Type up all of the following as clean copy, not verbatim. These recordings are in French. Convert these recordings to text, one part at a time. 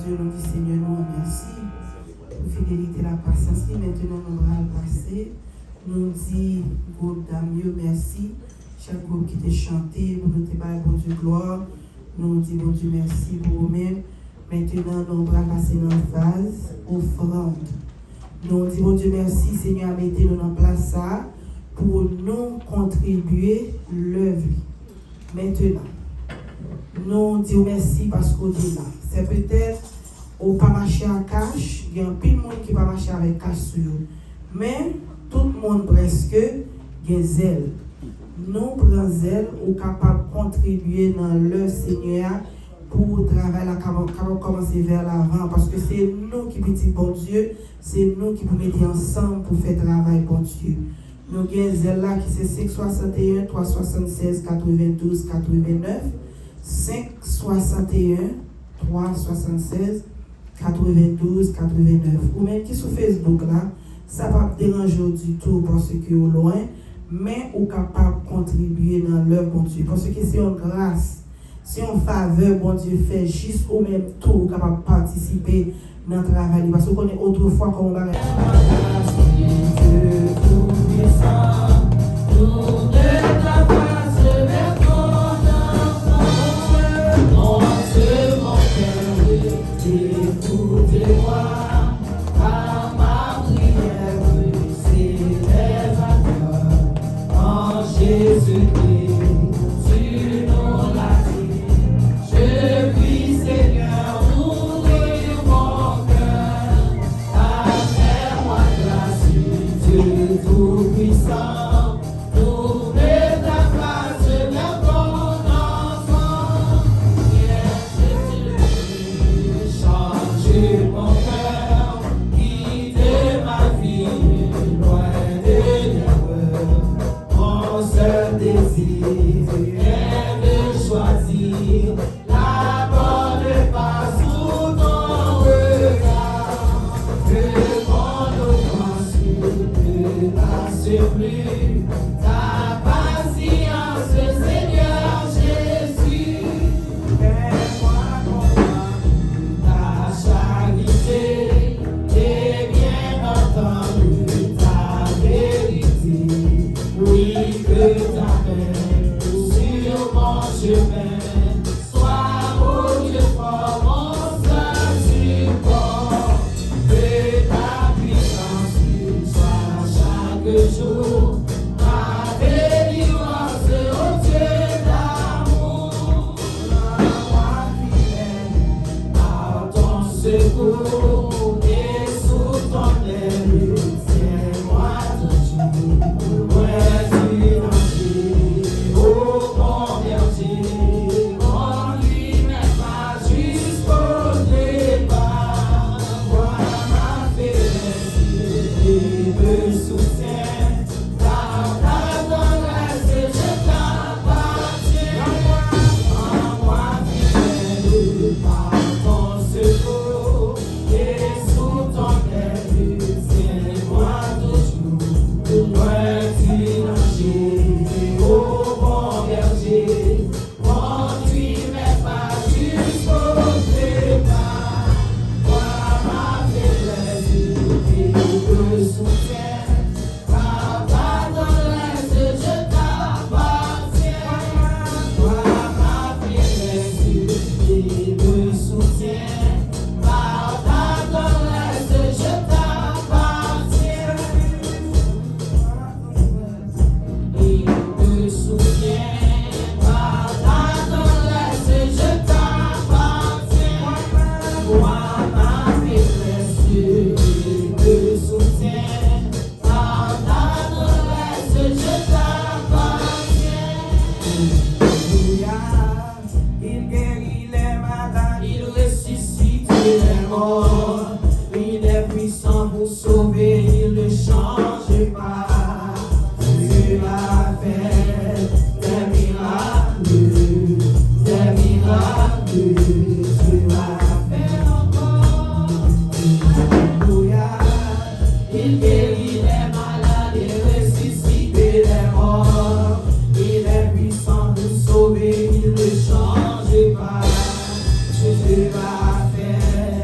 Dieu, nous dit Seigneur, nous remercie pour fidélité, la patience. Et maintenant, nous allons passer. Nous dit, groupe d'amieux, merci. Chaque groupe qui t'a chanté, pour nous te bon Dieu, gloire. Nous dit, bon Dieu, merci pour vous-même. Maintenant, nous allons passer dans la phase offrande. Nous dit, bon Dieu, merci, Seigneur, mettez-nous en place ça pour nous contribuer l'œuvre. Maintenant, nous disons merci parce qu'on est là. C'est peut-être au pas marcher à cash, il y a un peu de monde qui va marcher avec cash sur eux. Mais tout le monde presque a zèle. Nous prenons zèle ou capable de contribuer dans le Seigneur pour travailler là, commencer vers l'avant. Parce que c'est nous qui petit bon Dieu, c'est nous qui pouvons mettre ensemble pour faire travail bon Dieu. Nous avons zèle là qui c'est 561 376 92 89. 561 376 92 89 ou même qui sur Facebook là, ça va pas déranger du tout parce que au loin, mais ou capable de contribuer dans l'œuvre bon Dieu parce que c'est une grâce, c'est une faveur bon Dieu fait juste au même tout capable de participer dans le travail parce qu'on est autrefois comme on va Écoutez-moi, à ma prière, s'élève à toi, en Jésus-Christ, tu nous l'as dit. Je prie, Seigneur, ouvrir mon cœur, accorde-moi grâce, Dieu tout-puissant, trouver ta face vers ton enfant. Changer mon cœur, quitter ma vie, loin de l'erreur. Mon seul désir est de choisir la bonne passe sous ton regard. Que mon offense ne passe plus, ta patience, Seigneur Jésus. Fais-moi comprendre ta charité et bien entendu ta vérité. Oui, que ta main sur mon chemin soit mon Dieu fort, mon seul support. Que ta puissance soit chaque jour ma délivrance, ô Dieu d'amour. Rends-moi fidèle à ton secours et sous ton aile, tiens-moi toujours. Loin du danger, ô mon berger, conduis mes pas jusqu'au départ. Vois ma faiblesse et me soutiens, par ta tendresse je t'appartiens. Rends-moi fidèle par ton secours et sous ton aile, tiens-moi toujours. Loin du danger, ô bon berger, conduis mes pas jusqu'au départ. Vois ma faiblesse et me soutiens, par ta tendresse je t'appartiens. Vois ma faiblesse et me soutiens, par ta tendresse je t'appartiens. Il me soutient, par ta tendresse je t'appartiens. Moi ma faiblesse, il me soutient, par ta tendresse je t'appartiens. Alléluia, il guérit les malades, il ressuscite les morts, il est puissant pour sauver, il ne change pas. Dieu a fait des miracles, Dieu a fait encore. Alléluia, il guérit les malades, il ressuscite les morts, il est puissant pour sauver, il ne change pas. Dieu a fait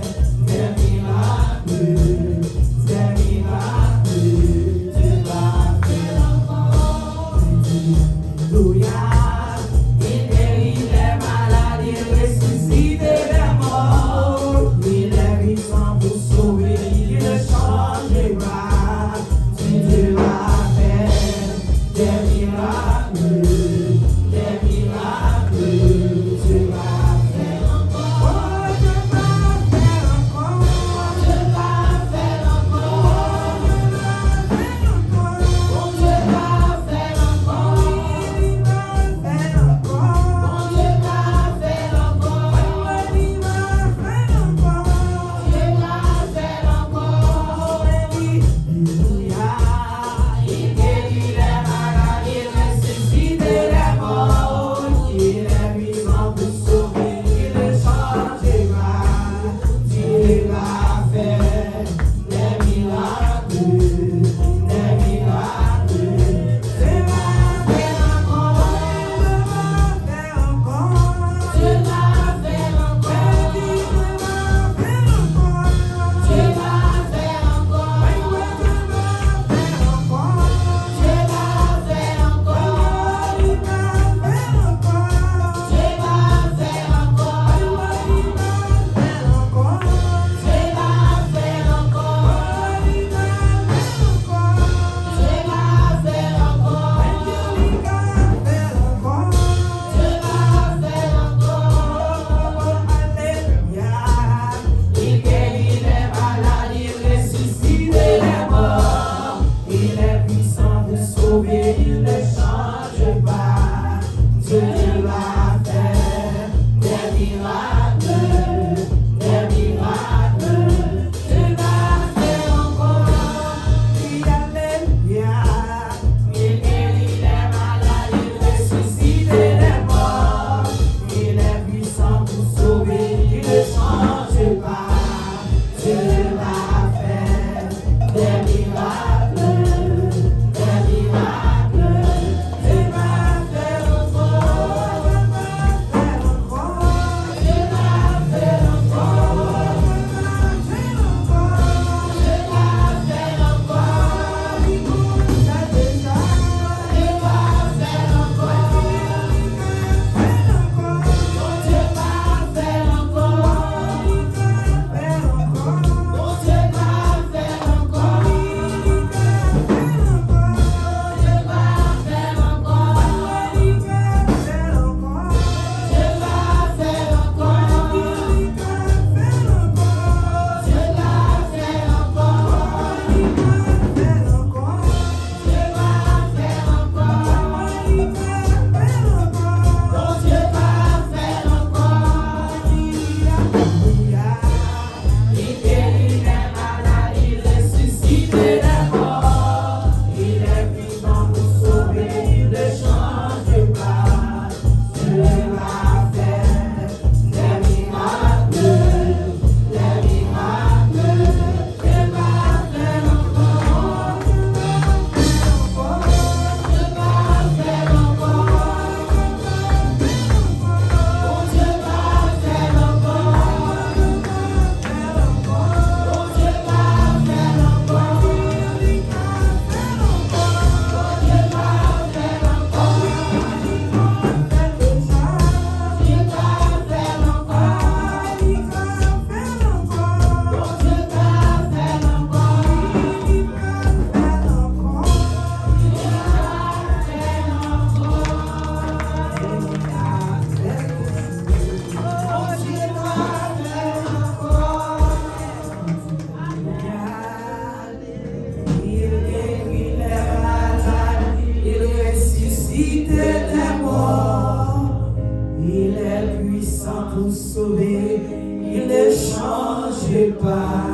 nous sauver, il ne change pas.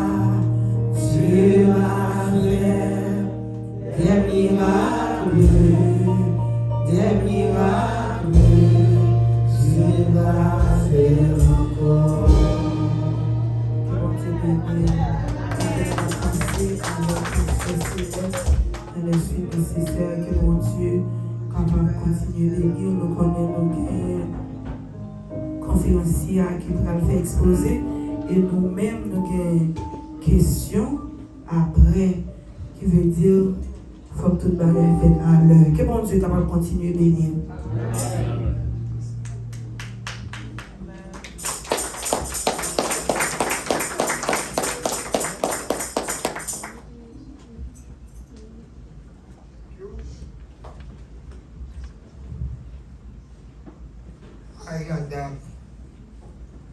Dieu a fait des miracles, Dieu va faire encore. Les suites nécessaires que mon Dieu capable de continuer de lire, nous connaissons nos conférenciers qui va le faire exposer et nous-mêmes nous avons questions après qui veut dire qu'il faut que tout le bagage fait à l'heure. Que mon Dieu capable de continuer de lire.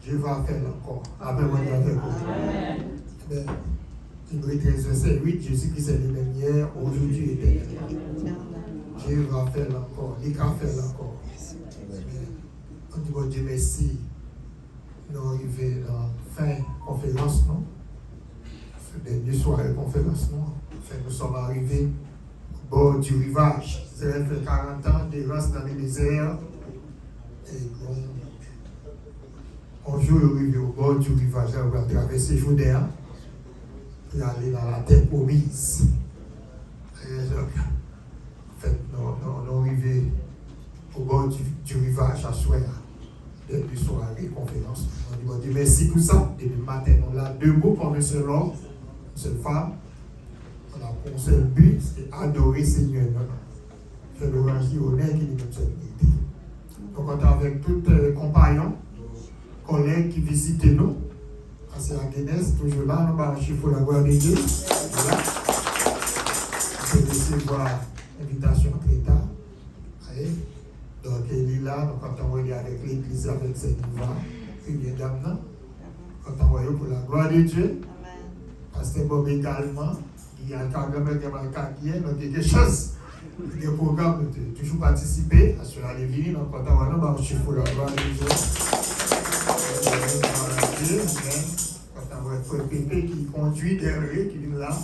Dieu va faire encore. Après, moi, avec vous. Hébreux 13, verset 8, Jésus-Christ est le même hier, aujourd'hui et éternellement. Dieu va faire encore. Il va faire encore. On dit, bon Dieu, merci. Nous arrivons dans la fin de la conférence, non? Ce dernier soir de conférence, non? Enfin, nous sommes arrivés au bord du rivage. Ça fait 40 ans d'errance dans les déserts. Et on joue arrivé au bord du rivage, on va traverser Jourdain et aller dans la terre promise. Et donc, en fait, nous arrivés au bord du rivage à soir, depuis soirée, conférence. On dit merci pour ça. Depuis le matin, on a debout comme un seul homme, une seule femme. On a pour un seul but, c'est adorer le Seigneur. C'est l'orange honneur qui nous donne. Donc, on est avec tous les compagnons, collègues qui visitent nous. C'est la Guinness, toujours là, nous avons un chiffre la gloire de Dieu. Voilà. On peut recevoir l'invitation très tard. Donc, il est là, donc quand on est avec l'église, avec cette voix, il vient d'amener. Quand on voit pour la gloire de Dieu, parce que Bob également, il y a un programme qui est, donc il y a quelque chose. Il y a un programme de toujours participer à ce que les vignes, donc quand on va un chiffre la gloire de Dieu. Quand on voit le frère Pépé qui conduit derrière, qui vient là,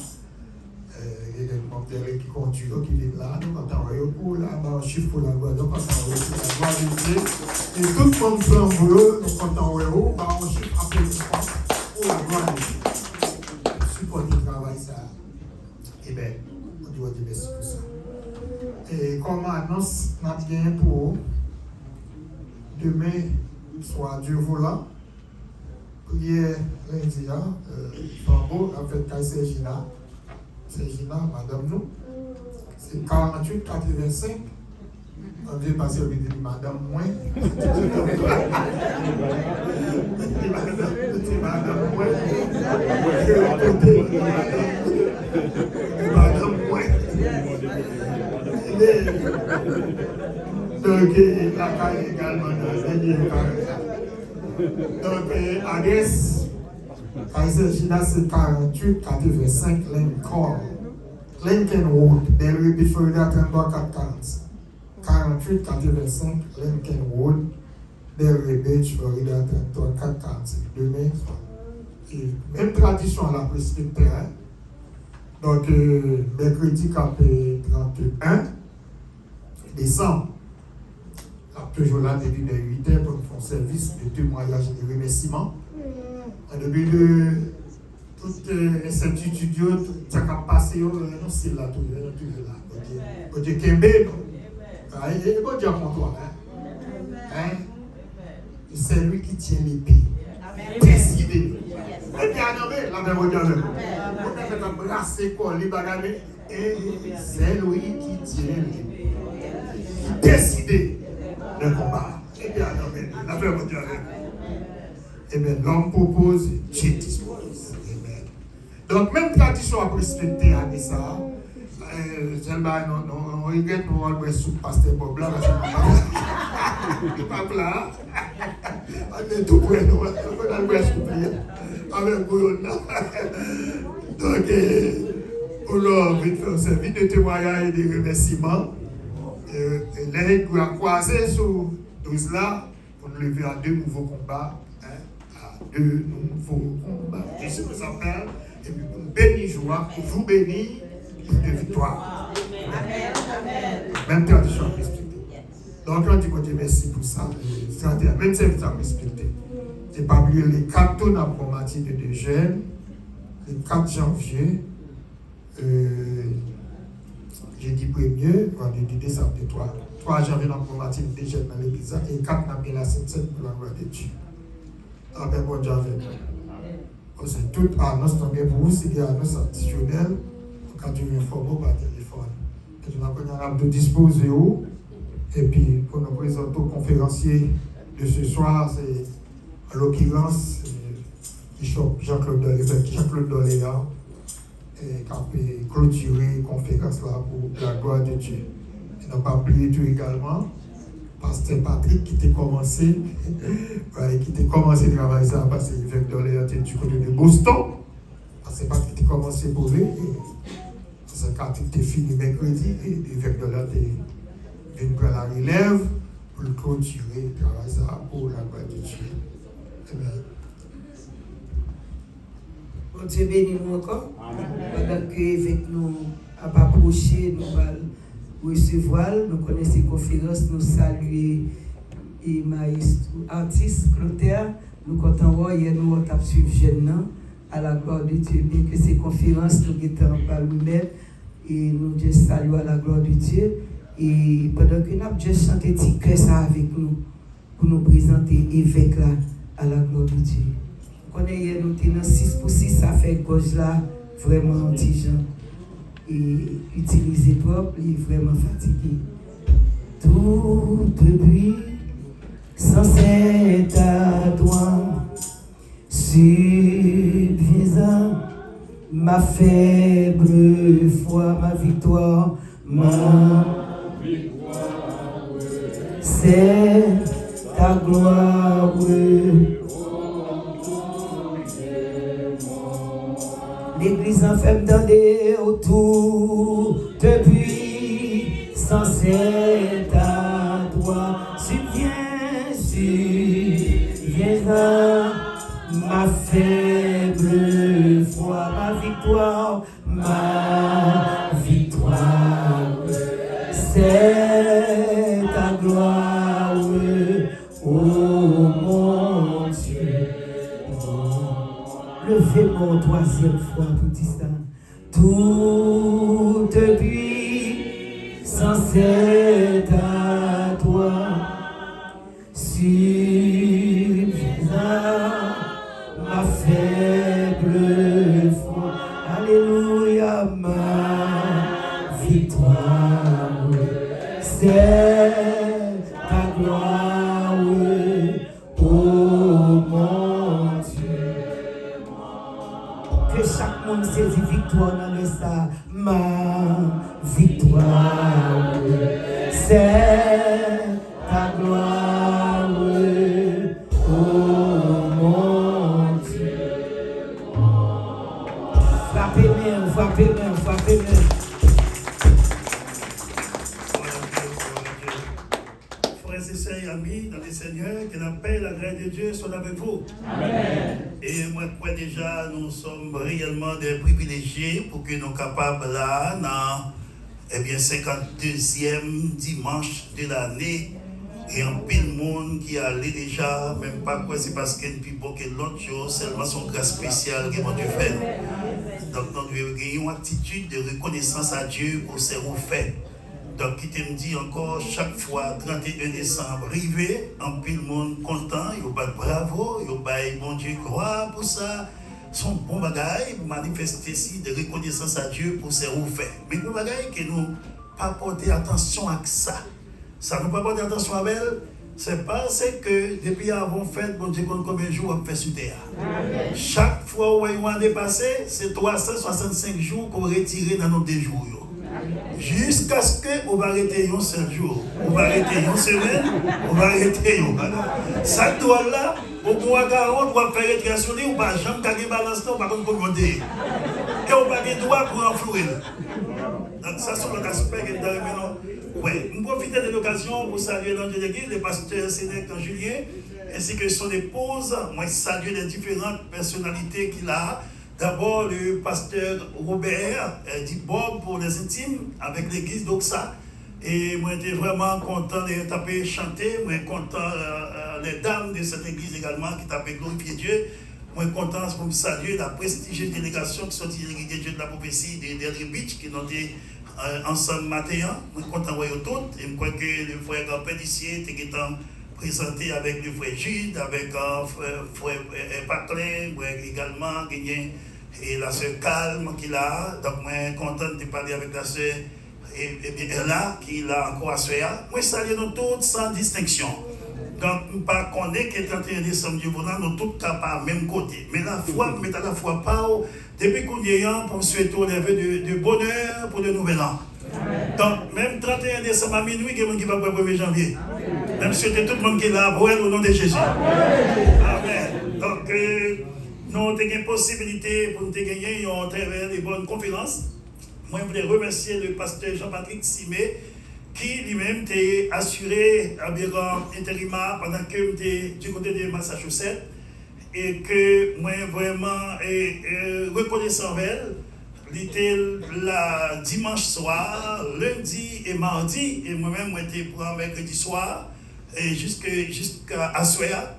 il y a des membres derrière qui conduisent, qui viennent là, donc quand on voit pour là, on chiffre pour la gloire, donc quand on voit la gloire de Dieu, et tout le monde fait un boulot, donc quand on voit on chiffre après une fois pour la gloire de Dieu. Supporter le travail, ça. Et bien, on doit dire merci pour ça. Et comme annonce, on a bien pour demain, soit Dieu voulant, prière lundi, Fambo a fait Kaiser Gina. C'est Gina, madame nous. C'est 48,85. On vient passer au milieu de madame moins. C'est madame moins. Madame moins. Donc, la caille également donc, Agnès, Kaiser Gina, c'est 48,85 Lincoln Road, Delray Beach, Florida, 33,440. 48,85 Lincoln Road, Delray Beach, Florida, 33,440. Demain, et même tradition à la presbytère. Donc, mercredi, 31 décembre. Toujours là depuis les 8 heures pour nous faire service de témoignage et de remerciements. En début de toute incertitude, tout ce qui a passé, c'est là, toujours là. Bon Dieu, Kembe, et bon Dieu pour toi. C'est lui qui tient l'épée. Décidé. Et bien, la même Dieu. On a fait un brasser quoi, les bagages, et c'est lui qui tient l'épée. Décidé. Le combat. Et bien, la paix mondiale. Et bien, l'homme propose, Dieu dispose. Donc, même tradition à respecter à ça. On regrette nous avoir sous pasteur Bob là. Pas là. On est tout près, nous. On a le souffler. Avec vous, donc, on a vite fait un service de témoignage et de remerciements. Les doigts croisés sur 12 là, pour nous lever à 2 nouveaux combats. Hein, à 2 nouveaux combats. Et c'est ce que ça s'appelle. Et puis pour bénir joie, pour vous bénir, de victoire. Amen. Même tradition à respecter. Donc on dit que Dieu merci pour ça. Même service à respecter. C'est pas oublier les 4 tonnes à promatie de Eugène, le 4 janvier, jeudi 1er, vendredi 2 décembre 3 janvier dans la promatie de Eugène dans l'église et 4 dans la Sainte pour la gloire de Dieu. Après bon Dieu avec nous. C'est toute annonce pour vous, c'est des annonces additionnelles. Quand tu m'informes par téléphone, et tu vas nous disposer où. Et puis, pour nous présenter au conférencier de ce soir, c'est en l'occurrence Bishop Jean-Claude Doléa, qui a clôturé la conférence là pour la gloire de Dieu. Et n'a pas oublié tout également, Pasteur Patrick qui a commencé à travailler ça, parce que l'évêque Doléa était du côté de Boston. Pasteur Patrick a commencé pour lui. C'est quand il était fini mercredi, et l'évêque Doléa vient prendre la relève pour le clôturer, travailler ça pour la gloire de Dieu. Amen. Bon Dieu bénit nous encore. Pendant que l'évêque nous a approché, nous allons recevoir, nous connaissons la conférence, nous saluons et maestro, artiste, Clotaire, nous comptons hier nous avons suivi jeune à la gloire de Dieu, bien que ces conférences nous guettons par nous-mêmes et nous saluons à la gloire de Dieu. Et pendant que nous avons juste chanté petit cœur ça avec nous, pour nous présenter l'évêque là à la gloire de Dieu. Nous connaissons hier, nous sommes dans 6 pour 6, ça fait gauche là, vraiment anti-gens. Et utilisé propre, il est vraiment fatigué. Tout depuis, sans cet à toi, suffisant, ma faible foi, ma victoire, c'est ta gloire. L'église en fait donner autour depuis sans cet à toi. Subviens ma faible foi, ma victoire, c'est ta gloire, oh mon Dieu. Levez mon 3e fois pour dire ça. Tout depuis sans cet à toi, suffisant ma faible foi. Alléluia, ma victoire, c'est ta gloire, oh mon Dieu. Que chaque monde saisit victoire dans le ça. Ma victoire, c'est ta gloire, oh mon Dieu. Frappez-moi, frappez-moi, frappez-moi. Frères et sœurs et amis dans le Seigneur, que la paix et la grâce de Dieu soient avec vous. Amen. Et moi, déjà, nous sommes réellement des privilégiés pour que nous soyons capables là, dans 52e dimanche de l'année, et en pile monde qui allait déjà, même pas quoi, c'est parce qu'il y a plus beau que l'autre chose, seulement son grâce spéciale que mon Dieu fait. Donc, nous devons gagner une attitude de reconnaissance à Dieu pour ce qu'on fait. Donc, qui te me dit encore, chaque fois, 31 décembre, arrivé, en pile monde content, il va bravo, il va bon Dieu croire pour ça. Son bon bagage, manifester ici de reconnaissance à Dieu pour ce qu'on fait. Mais bon bagage que nous pas porter attention à ça. Ça nous pas porter attention à elle, c'est parce que depuis avant fête, bon Dieu, combien de jours on fait sur terre. Amen. Chaque fois où on a dépassé, c'est 365 jours qu'on retire dans nos 2 jours. Jusqu'à ce qu'on va arrêter un seul jour, on va arrêter une semaine, on va arrêter un. Ça doit là, au mois 40, on va faire récréationner, on va jamais gagner balance, on va commander. Et on va gagner droit pour enflouer. Donc ça, c'est notre aspect que nous avons. Oui, nous profitons de l'occasion pour saluer l'ange de l'église, le pasteur Sénèque Julien, ainsi que son épouse. Moi, salue les différentes personnalités qu'il a. D'abord, le pasteur Robert, dit Bob pour les intimes, avec l'église d'Oxa. Et moi, j'étais vraiment content de taper chanter. Moi, content les dames de cette église également qui tapaient glorifier Dieu. Moi, content pour me saluer la prestigieuse délégation qui sont tirées de Dieu de la prophétie de Delry Beach, qui ont été ensemble matin. Moi, content de voir toutes. Et je crois que le frère Grand-Père d'ici était présenté avec le frère Jude, avec le frère Paclin, également gagné et la sœur Calme qui l'a. Donc, moi, content de parler avec la sœur. Et bien, là, qui l'a encore assuré. Moi, salue nous tous sans distinction. Donc, je ne connais pas que le 31 décembre, nous tous pas même côté. Mais la foi, mais à la fois pas, depuis qu'on est là, pour souhaiter les vœux de bonheur pour le nouvel an. Donc, même 31 décembre à minuit, il y a quelqu'un qui va pour le 1er janvier. Même souhaiter tout le monde qui est là, pour elle, au nom de Jésus. Amen. Donc, nous avons une possibilité pour nous gagner à travers des bonnes conférences. Moi, je voulais remercier le pasteur Jean-Patrick Simé, qui lui-même t'a assuré à intérimaire pendant que j'étais du côté de Massachusetts. Et que moi, vraiment, reconnaissant elle, il était là dimanche soir, lundi et mardi, et moi-même, j'étais pour un mercredi soir, et jusqu'à Soya.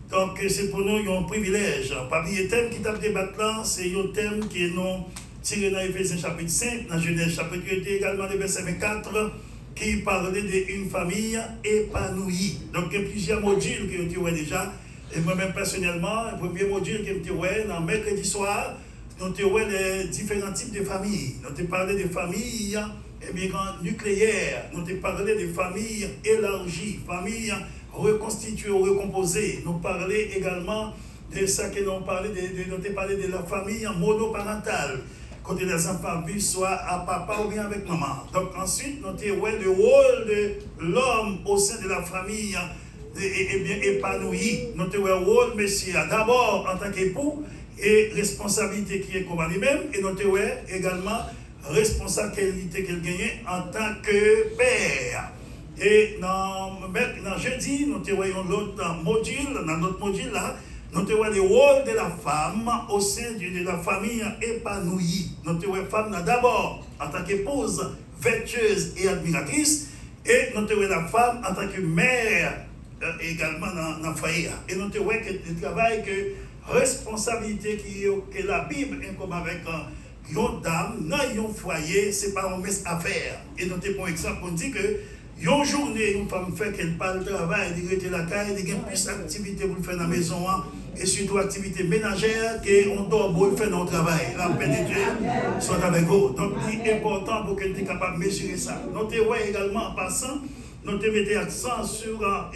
Donc, c'est pour nous un privilège. Parmi les thèmes qui tapent débattre là, c'est un thème qui est non. Tiré dans Éphésiens chapitre 5, dans Genèse chapitre 8, également le verset 24, qui parlait d'une famille épanouie. Donc, il y a plusieurs modules que nous avons déjà. Et moi-même, personnellement, le premier module que nous avons dans mercredi soir, nous avons les différents types de familles. Nous avons parlé de familles nucléaires, nous avons parlé de familles élargies, familles reconstituées ou recomposées. Nous avons parlé également de ça que nous avons parlé de la famille monoparentale. Quand les enfants vivent soit à papa ou bien avec maman. Donc ensuite, nous avons le rôle de l'homme au sein de la famille bien épanoui. Nous avons le rôle, monsieur, d'abord en tant qu'époux et responsabilité qui est comme lui-même. Et nous avons également responsabilité qu'il gagne en tant que père. Et dans jeudi, nous avons l'autre module, dans notre module là, nous avons le rôle de la femme au sein de la famille épanouie. Nous avons la femme d'abord en tant qu'épouse, vertueuse et admiratrice. Et nous avons la femme en tant que mère également dans le foyer. Et nous avons le travail, que responsabilité que la Bible est comme avec une dame dans un foyer, ce n'est pas un mess à faire. Et nous avons par exemple, on dit que une journée, une femme fait qu'elle parle de travail, elle dit la caille, elle a plus d'activités pour faire dans la maison, et surtout activités ménagères, qu'on doit pour faire dans le travail. La paix de Dieu soit avec vous. Donc, c'est important pour qu'elle soit capable de mesurer ça. Notez également en passant, nous mettons accent sur la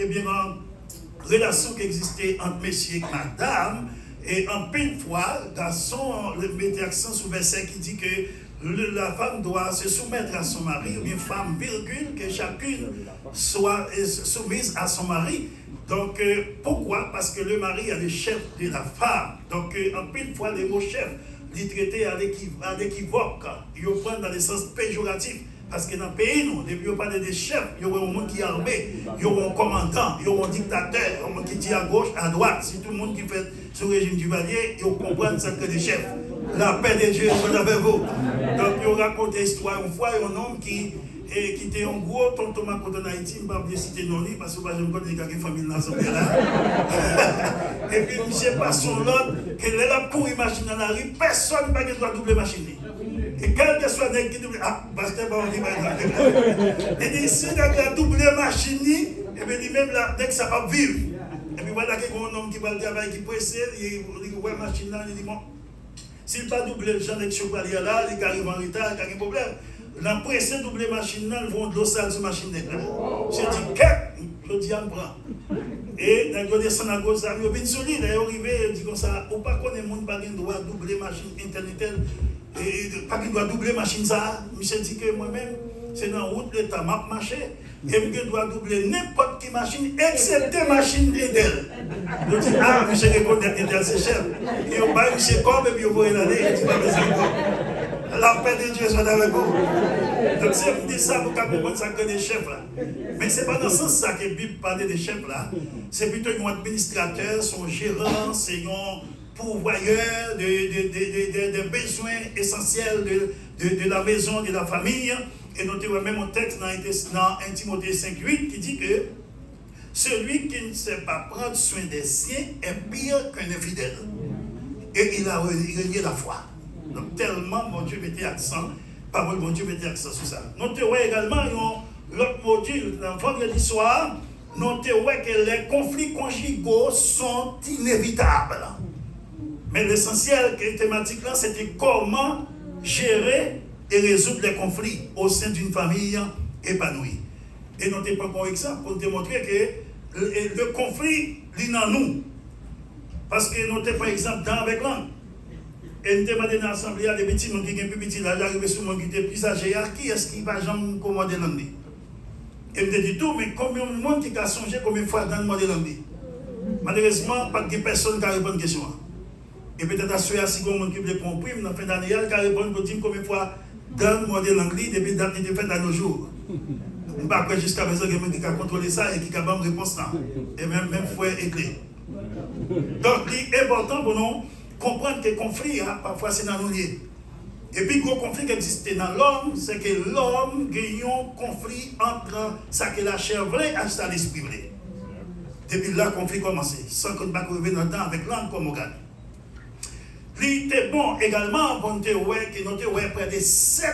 relation qui existait entre messieurs et madame, et en pile fois, garçon mettait accent sur le verset qui dit que la femme doit se soumettre à son mari, ou bien femme, virgule, que chacune soit soumise à son mari. Donc, pourquoi? Parce que le mari est le chef de la femme. Donc, en pile fois, les mots chef, les traités à l'équivoque. Ils prennent dans le sens péjoratif. Parce que dans le pays, nous, depuis qu'on parle des chefs, il y aura un monde qui est armé, il y aura un commandant, il y aura un dictateur, un monde qui dit à gauche, à droite. Si tout le monde qui fait ce régime du Valier, il comprend ça que des chefs. La paix de Dieu soit avec vous. Donc, il raconte l'histoire une fois, un homme qui était un gros tonton en Haïti, je ne vais pas citer non parce que je ne connais pas une famille dans ce pays-là. Et puis, je ne sais pas son l'autre, qu'elle est là pour une machine dans la rue, personne ne va doit doubler machine. Et quel que soit le qui double, pasteur, on dit, il dit, si on a doublé machine, et bien, lui-même, dès que ça va vivre. Et puis, voilà, qu'il y a un homme qui va le travail, qui presse, il dit, ouais, machine là, il dit, bon. S'il pas doublé le genre de chevalier là, il arrive en retard, il y a un problème. La presse double machine là, ils vont de l'eau sale sur la machine là. J'ai dit, qu'est-ce que je dis, on prend. Et dans le descend à gauche, il vient solide, il est arrivé, il dit comme ça, ou pas qu'on ait monde pas qu'il doit doubler machine internet, et pas qu'il doit doubler machine ça. Michel dit que moi-même, c'est dans la route, l'État m'a marché. Et je dois doubler n'importe quelle machine, excepté machine Edel. Je dis, ah, monsieur reconnaît Edel, c'est cher. Et on va monsieur comme et puis on va y aller, et tu vas besoin de La paix de Dieu soit avec vous. Donc, si on dit ça, vous comprendre ça que des chefs là. Mais ce n'est pas dans ce sens ça que la Bible parle des chefs là. C'est plutôt un administrateur, son gérant, c'est un pourvoyeur des besoins essentiels de la maison, de la famille. Et notez même un texte dans 1 Timothée 5,8 qui dit que celui qui ne sait pas prendre soin des siens est pire qu'un infidèle. Et il a renié la foi. Donc tellement mon Dieu mettait accent, parole mon Dieu mettait accent sur ça. Notez également l'autre module dans vendredi soir, notez que les conflits conjugaux sont inévitables. Mais l'essentiel que thématique là, c'était comment gérer et résoudre les conflits au sein d'une famille épanouie. Et notez pas un exemple pour démontrer que le conflit est dans nous. Parce que notez par exemple dans avec l'angle. Et nous demandons dans l'assemblée à des petits gens qui sont plus petits là, j'arrive sur mon qui était plus âgé, qui est-ce qui va jamais commander l'angle? Et me dit tout, mais combien de monde qui a songé combien de fois dans le monde de l'angle? Malheureusement, pas de personne qui a répondu à la question. Et peut-être à ceux qui ont compris, dans la fin d'année, qui a répondu pour dire combien de fois dans le monde de l'angle depuis date de fait à nos jours. Je ne sais pas jusqu'à présent, il y a quelqu'un qui a contrôlé ça et qui a une réponse là. Et même foi écrit. Donc, il est important pour nous comprendre que le conflit, parfois, c'est dans nos liens. Et puis, le gros conflit qui existe dans l'homme, c'est que l'homme gagne un conflit entre ça que la chair vraie et ça l'esprit vrai. Depuis là, le conflit a commencé, sans qu'on ne va revenir dans le temps avec l'âme comme organe. Il était bon également pour noter près de 7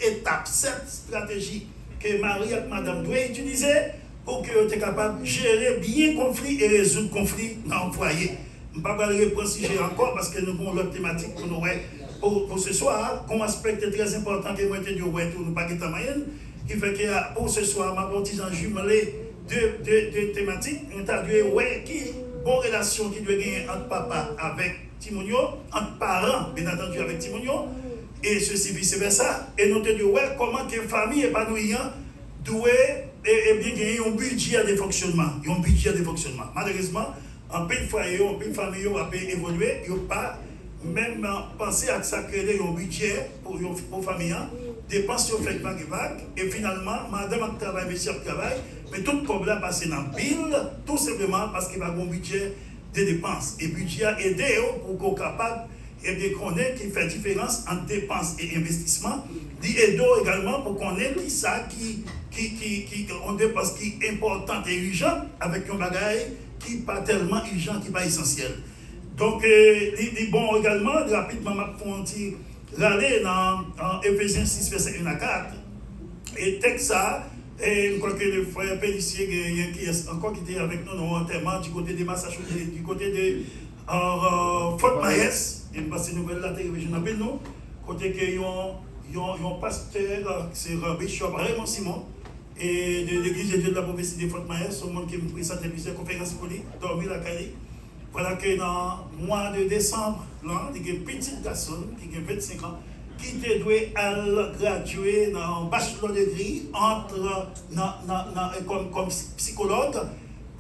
étapes, 7 stratégies que Marie et Madame doivent utiliser pour que soient capables de gérer bien le conflit et résoudre le conflit dans le foyer. Je ne vais pas répondre si j'ai encore parce que nous avons l'autre thématique pour nous pour ce soir. Comme aspect très important que moi je dis nous pas de moyenne qui fait que pour ce soir, ma petite en jumelé deux thématiques. Nous avons dit qui bonne relation qui doit gagner entre papa avec Timonio, entre parents, bien entendu, avec Timonio, et ceci vice-versa. Et nous avons dit comment que famille épanouie doit bien gagner un budget de fonctionnement. Malheureusement, en peu de foyer, en peu de famille, on va évoluer, il n'y a pas même penser à ça créer un budget pour la famille, dépenses sur fait vague, et finalement, madame travaille, monsieur travaille, mais tout le problème passe dans le pile, tout simplement parce qu'il y a un budget de dépenses. Et budget a aidé pour qu'on soit capable de connaître qui fait différence entre dépenses et investissement. Il aide également pour connaître qui ça qui on dépense qui est important et urgent avec un bagage qui n'est pas tellement urgent, qui n'est pas essentiel. Donc, il est bon également, rapidement, je vais aller dans Ephésiens 6, verset 1 à 4. Et texte ça, et je crois que le frère Pélissier qui est encore qui était avec nous dans l'enterrement du côté de Massachusetts, du côté de Fort Myers, et je passe une nouvelle là, je n'appelle nous, côté que y a un pasteur, c'est Bishop Raymond Simon, et de l'église de Dieu de la prophétie de Fort Myers, c'est le monde qui me présente plusieurs conférences pour lui, dormir la Cali. Voilà que dans le mois de décembre, là, il y a une petite personne qui a 25 ans qui était douée à graduer dans un bachelor de degré comme psychologue.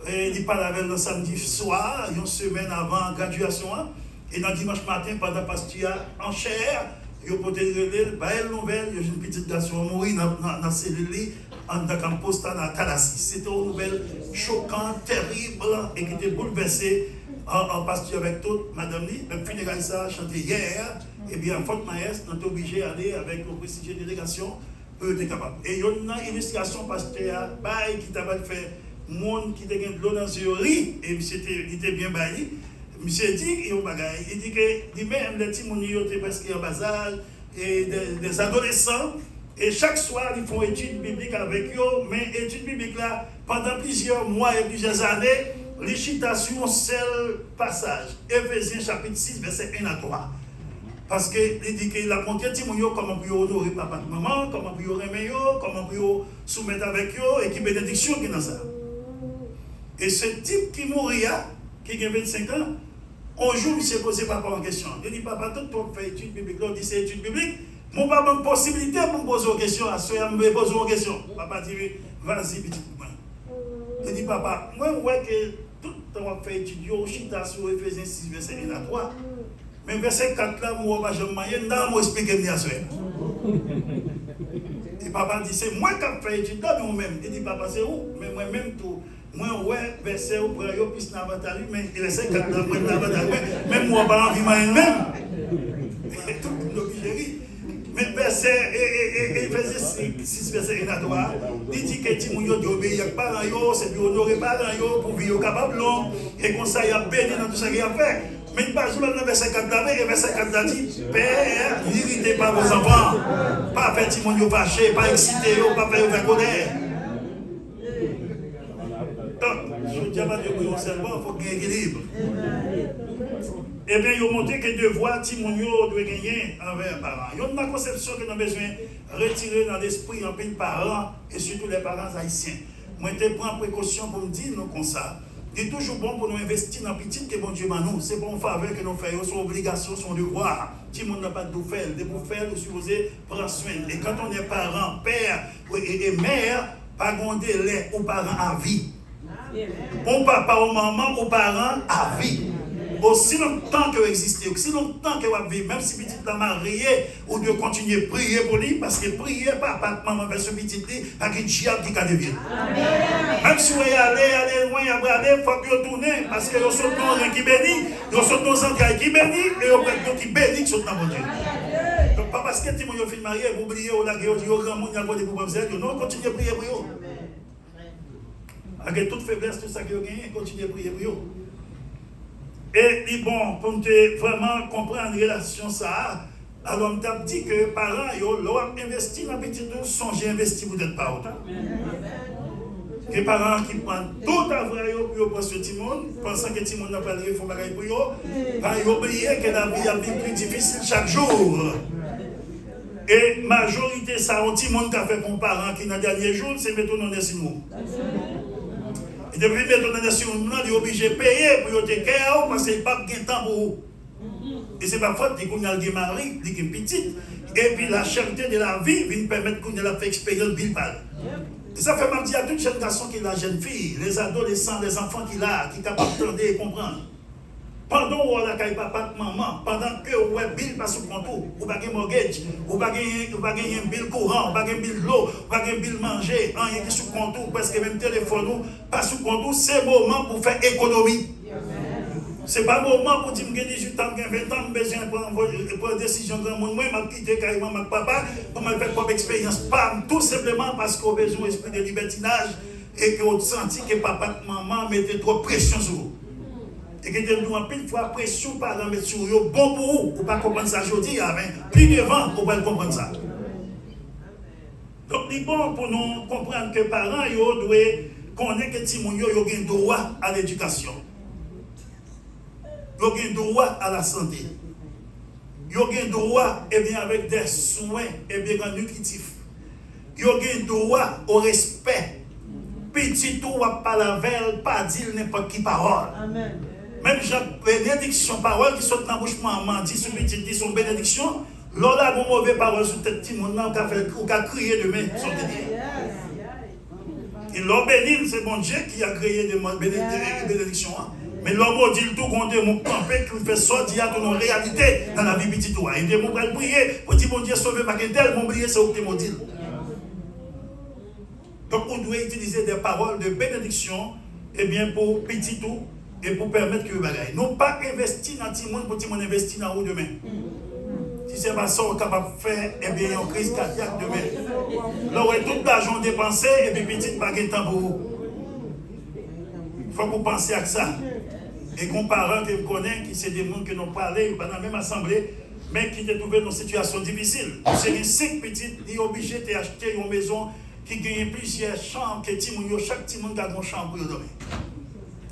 Il parle avec le samedi soir, une semaine avant la graduation. Et dans dimanche matin, pendant le pasteur en chair, il a porté une belle nouvelle, il y a une petite garçon mourir dans la cellule en campus dans Talassi. C'était une nouvelle choquante, terrible et qui était bouleversée. En pasteur avec toute madame Lee, le funérail ça chanté hier, et bien en Fort Myers, on est obligé d'aller avec une prestigieuse délégation pour être capable. Et il y a une illustration pasteur qui t'a fait monde qui était de l'eau dans le riz, et il était bien bailli. Monsieur dit, il dit que lui-même, les petits mouniers étaient presque en bas âge, et des adolescents, et chaque soir, ils font études bibliques avec eux, mais études bibliques là, pendant plusieurs mois et plusieurs années, les citations, seul passage, Ephésiens chapitre 6, verset 1 à 3. Parce qu'il dit qu'il a montré comment pour honorer papa et maman, comment pour aimer, comment pour soumettre avec eux, et qui bénédiction qui est dans ça. Et ce type qui mourit, qui a 25 ans, un jour, il s'est posé papa en question. Il dit, papa, tout le monde fait études bibliques, on dit c'est études bibliques, mon papa a une possibilité pour me poser une question, à ceux qui me posent une question. Papa dit, vas-y, petit coup. Il dit, papa, moi, je vois que tout le temps, on fait étudier au Chita sur Ephésiens 6, verset 1 à 3. Mais verset 4 là, moi, je m'en vais, moi, expliquer bien ça. Et papa dit, c'est moi qui ai fait étude là, mais moi-même. Il dit, papa, c'est où? Mais moi-même, tout. Moi, ouais, verset où, pour yo, puis n'a pas talé, mais verset 4 là, moi, n'a pas talé, même moi, pas envie, moi-même. Tout le monde obligé. Mais verset, et verset 6, verset 1 à 3, il dit que Timon yo obéit à parents yo, c'est pour honorer parents yo, pour vivre capable long, et comme ça, il a béni dans tout ce qu'il a fait. Mais pas seulement dans verset 4 là, et verset 4 là dit, Père, n'irritez pas vos enfants, pas faire Timon yo fâché, pas exciter yo, pas faire faire colère. Donc, je dis à Dieu que nous servons, il faut qu'il y ait équilibre. Eh bien, ils ont montré que devoir Timonio doit gagner envers les parents. Il y a une conception que nous avons besoin de retirer dans l'esprit en plein parents et surtout les parents haïtiens. Moi, je prends précaution pour me dire nous comme ça. Il est toujours bon pour nous investir dans le petit que bon Dieu m'a nous. C'est pour une faveur que nous faisons, son obligation, son devoir. Timon n'a pas de tout faire. De vous faire, nous supposons prendre soin. Et quand on est parent, père et mère, pas de délai aux parents à vie. Au papa, aux mamans, aux parents à vie. Aussi longtemps que vous existez, aussi longtemps que vous vivez, même si petit est marié, vous devez continuer à prier pour lui, parce que prier, papa, maman, vers ce petit, pas qu'il diable qui a devienne. Même si vous allez loin, il faut que vous tournez, parce que vous êtes dans un qui bénit, vous êtes dans un entrailles qui bénit, et vous êtes qui bénit, qui sont dans mon Dieu. Donc, pas parce que si vous êtes marié, vous oubliez, vous avez dit, au grand monde, il y a des problèmes, non, continuez à prier pour vous. Avec toute faiblesse, tout ça que vous gagnez, continuez à prier pour vous. Et bon, pour vraiment comprendre la relation ça, alors on t'a dit que les parents, ils ont investi dans le petit tout, songez investir pour être pas autant. Les parents qui prennent tout à vrai pour prendre ce petit monde, pensant que le petit monde n'a pas de réforme pour eux, ils oublient que la vie a plus difficile chaque jour. Et la majorité, ça, un petit monde qui a fait pour parents qui dans les derniers jours, c'est mettre nos nous. Et depuis mettre dans la nation, il est obligé de payer pour te care parce qu'il n'y a pas de temps pour vous. Et ce n'est pas faute de qu'on a le mari, qui est petit. Et puis la cherté de la vie vient permettre qu'on ait fait expérience bilpale. Et ça fait mal dire à toute jeune garçon qui est la jeune fille, les adolescents, les enfants qu'il a, qui sont capables d'entendre et comprendre. Pendant que vous avez papa et maman, pendant que vous avez bill pas sous compte, vous n'avez pas de mortgage, vous n'avez pas de bill courant, vous n'avez pas de bill l'eau, vous n'avez pas de bill manger, rien qui sous compte, parce que même téléphone, pas sous compte, c'est le moment pour faire économie. Ce n'est pas le moment pour dire que j'ai 18 ans, 20 ans, j'ai besoin de prendre une décision grand monde. Moi, je vais quitter carrément mon papa pour me faire propre expérience. Pas tout simplement parce qu'on a besoin d'esprit de libertinage et qu'on senti que papa et maman mettaient trop de pression sur vous. Et que nous avons une fois pression par la mettre sur vous, bon pour vous, pour ne pas comprendre ça aujourd'hui, plus devant, pour ne pas comprendre ça. Donc, il est bon pour nous comprendre que les parents doivent connaître que Timon a un droit à l'éducation. Ils ont un droit à la santé. Ils ont un droit avec des soins nutritifs. Ils ont un droit au respect. Petit tout, pas la veille, pas dire n'importe qui parole. Amen. Même bénédiction, parole qui sont dans la bouche, maman, dit sur petit, dit son bénédiction. L'on a une mauvaise parole sur tête Timon, on a crié demain, son dédié. Et l'homme béni, c'est bon Dieu qui a créé des bénédictions. Mais l'homme dit tout compte, mon campé qui fait sortir à ton réalité dans la vie petite. Et de mon prier pour dire, mon Dieu, sauver ma tel, mon prier, c'est au mon dit. Donc, on doit utiliser des paroles de bénédiction pour petit tout et pour permettre que vous bagaille. Non pas investir dans le monde pour que investir dans vous demain. Si ce n'est pas ça qu'on est capable de faire, il y a une crise cardiaque demain. Là où tout l'argent dépensé et puis petit pas de temps pour vous. Il faut que vous pensiez à ça. Et qu'on parents que vous connaissez, qui c'est des gens qui n'ont pas parlé dans la même assemblée, mais qui se trouvaient dans une situation difficile. C'est 5 petites, ils sont obligés d'acheter une maison qui gagne plusieurs chambres, que chaque petit monde a une chambre pour dormir.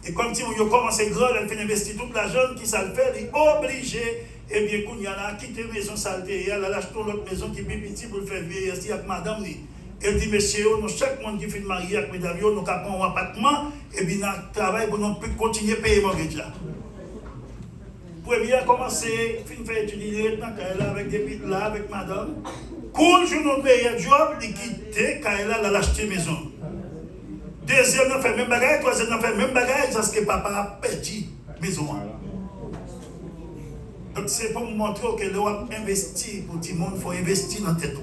Et comme si on commence à grand, elle fait investir toute la jeune qui ça le fait, elle est obligée, et bien qu'on y a quitter la maison saleté, elle a acheté l'autre maison qui est plus petite pour le faire vieillir avec madame. Elle dit, monsieur, chaque monde qui fait marier avec mesdames, nous avons un appartement, et bien nous travaillons pour nous continuer à payer le mortgage. Premier, commencer, faire étudier avec des pites là, avec madame. Quand je nous paye un job, il quitte, quand elle a acheté maison. Deuxième, on fait même bagage, troisième, on fait même bagage, parce que papa a perdu maison. Donc, Donc c'est pour vous montrer que l'on investit pour tout le monde, il faut investir dans tête.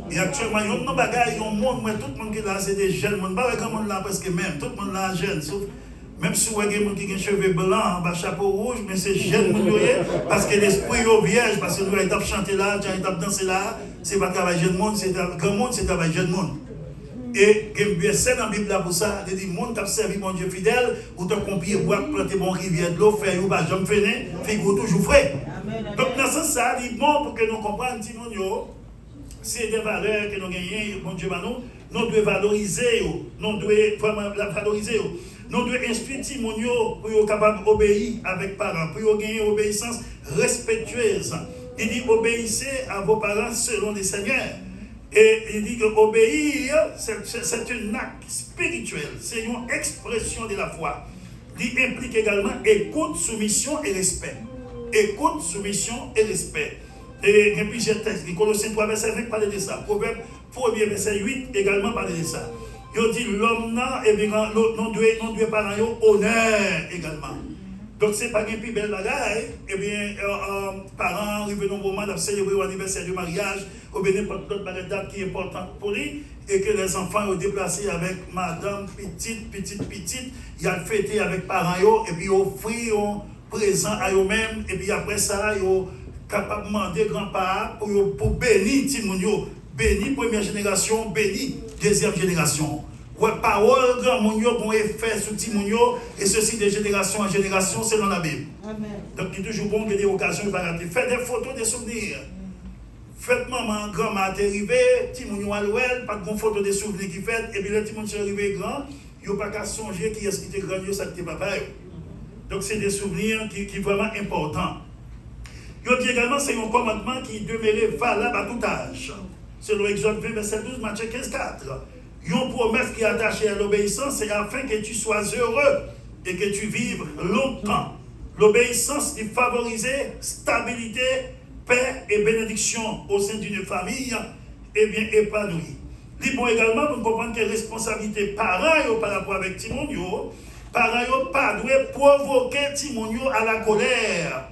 Et actuellement, il y a un bagage, il y a un monde, tout le monde qui est là, c'est des jeunes, il n'y a pas de monde là presque même, tout le monde là jeune, sauf même si vous avez des gens qui ont des cheveux blancs, un chapeau rouge, mais c'est jeune, parce que l'esprit est vierge, parce que nous avons chanté là, nous avons dansé là, c'est pas travail jeune monde, c'est grand monde, c'est travail jeune monde. Et il y a dans la Bible là pour ça, il dit, le monde qui a servi mon Dieu fidèle, ou tu as compris, boire, planter bon rivière de l'eau, faire, ou pas, j'aime faire, figure toujours frais. Donc dans ce sens, ça, il est bon pour que nous comprenions, c'est des valeurs que nous gagnons, mon Dieu, nous devons valoriser, nous devons vraiment la valoriser. Nous devons instruire Timonio pour être capable d'obéir avec parents, pour gagner une obéissance respectueuse. Il dit obéissez à vos parents selon les seigneurs. Et il dit que obéir, c'est un acte spirituel, c'est une expression de la foi. Il implique également écoute, soumission et respect. Écoute, soumission et respect. Et puis j'ai texte, Colossiens 3, verset 20 parle de ça. Proverbe 1er, verset 8 également parle de ça. Il dit l'homme nous doit parler honneur également. Donc c'est pas une plus belle bagaille. Eh bien, parents arrivent au moment de célébrer l'anniversaire du mariage, ou bien n'importe quelle date qui est importante pour lui, et que les enfants ont déplacé avec madame petite, ils ont fêté avec parents, et puis ils offrent un présent à eux-mêmes, et puis après ça, ils sont capables de demander grands-parents pour bénir Timounio, bénir première génération, bénir deuxième génération. Ouais, parole, grand mounio, bon effet sur Timounio, et ceci de génération en génération selon la Bible. Amen. Donc il est toujours bon que des occasions de rater. Faites des photos, des souvenirs. Faites maman, grand-mère est arrivé, Timounio à l'ouel, pas de bonnes photos, des souvenirs qui fait, et puis le Timounio est arrivé grand, il n'y a pas qu'à songer qui est-ce qui était grand, ça qui était papa. Donc c'est des souvenirs qui sont vraiment importants. Il dit également c'est un commandement qui demeurait valable à tout âge. Selon Exode 20, verset 12, Matthieu 15, 4. Une promesse qui est attachée à l'obéissance, c'est afin que tu sois heureux et que tu vives longtemps. L'obéissance est favorisée, stabilité, paix et bénédiction au sein d'une famille et bien épanouie. Il faut également pour comprendre que la responsabilité parents par rapport avec Timonio, parents ne pas provoquer Timonio à la colère.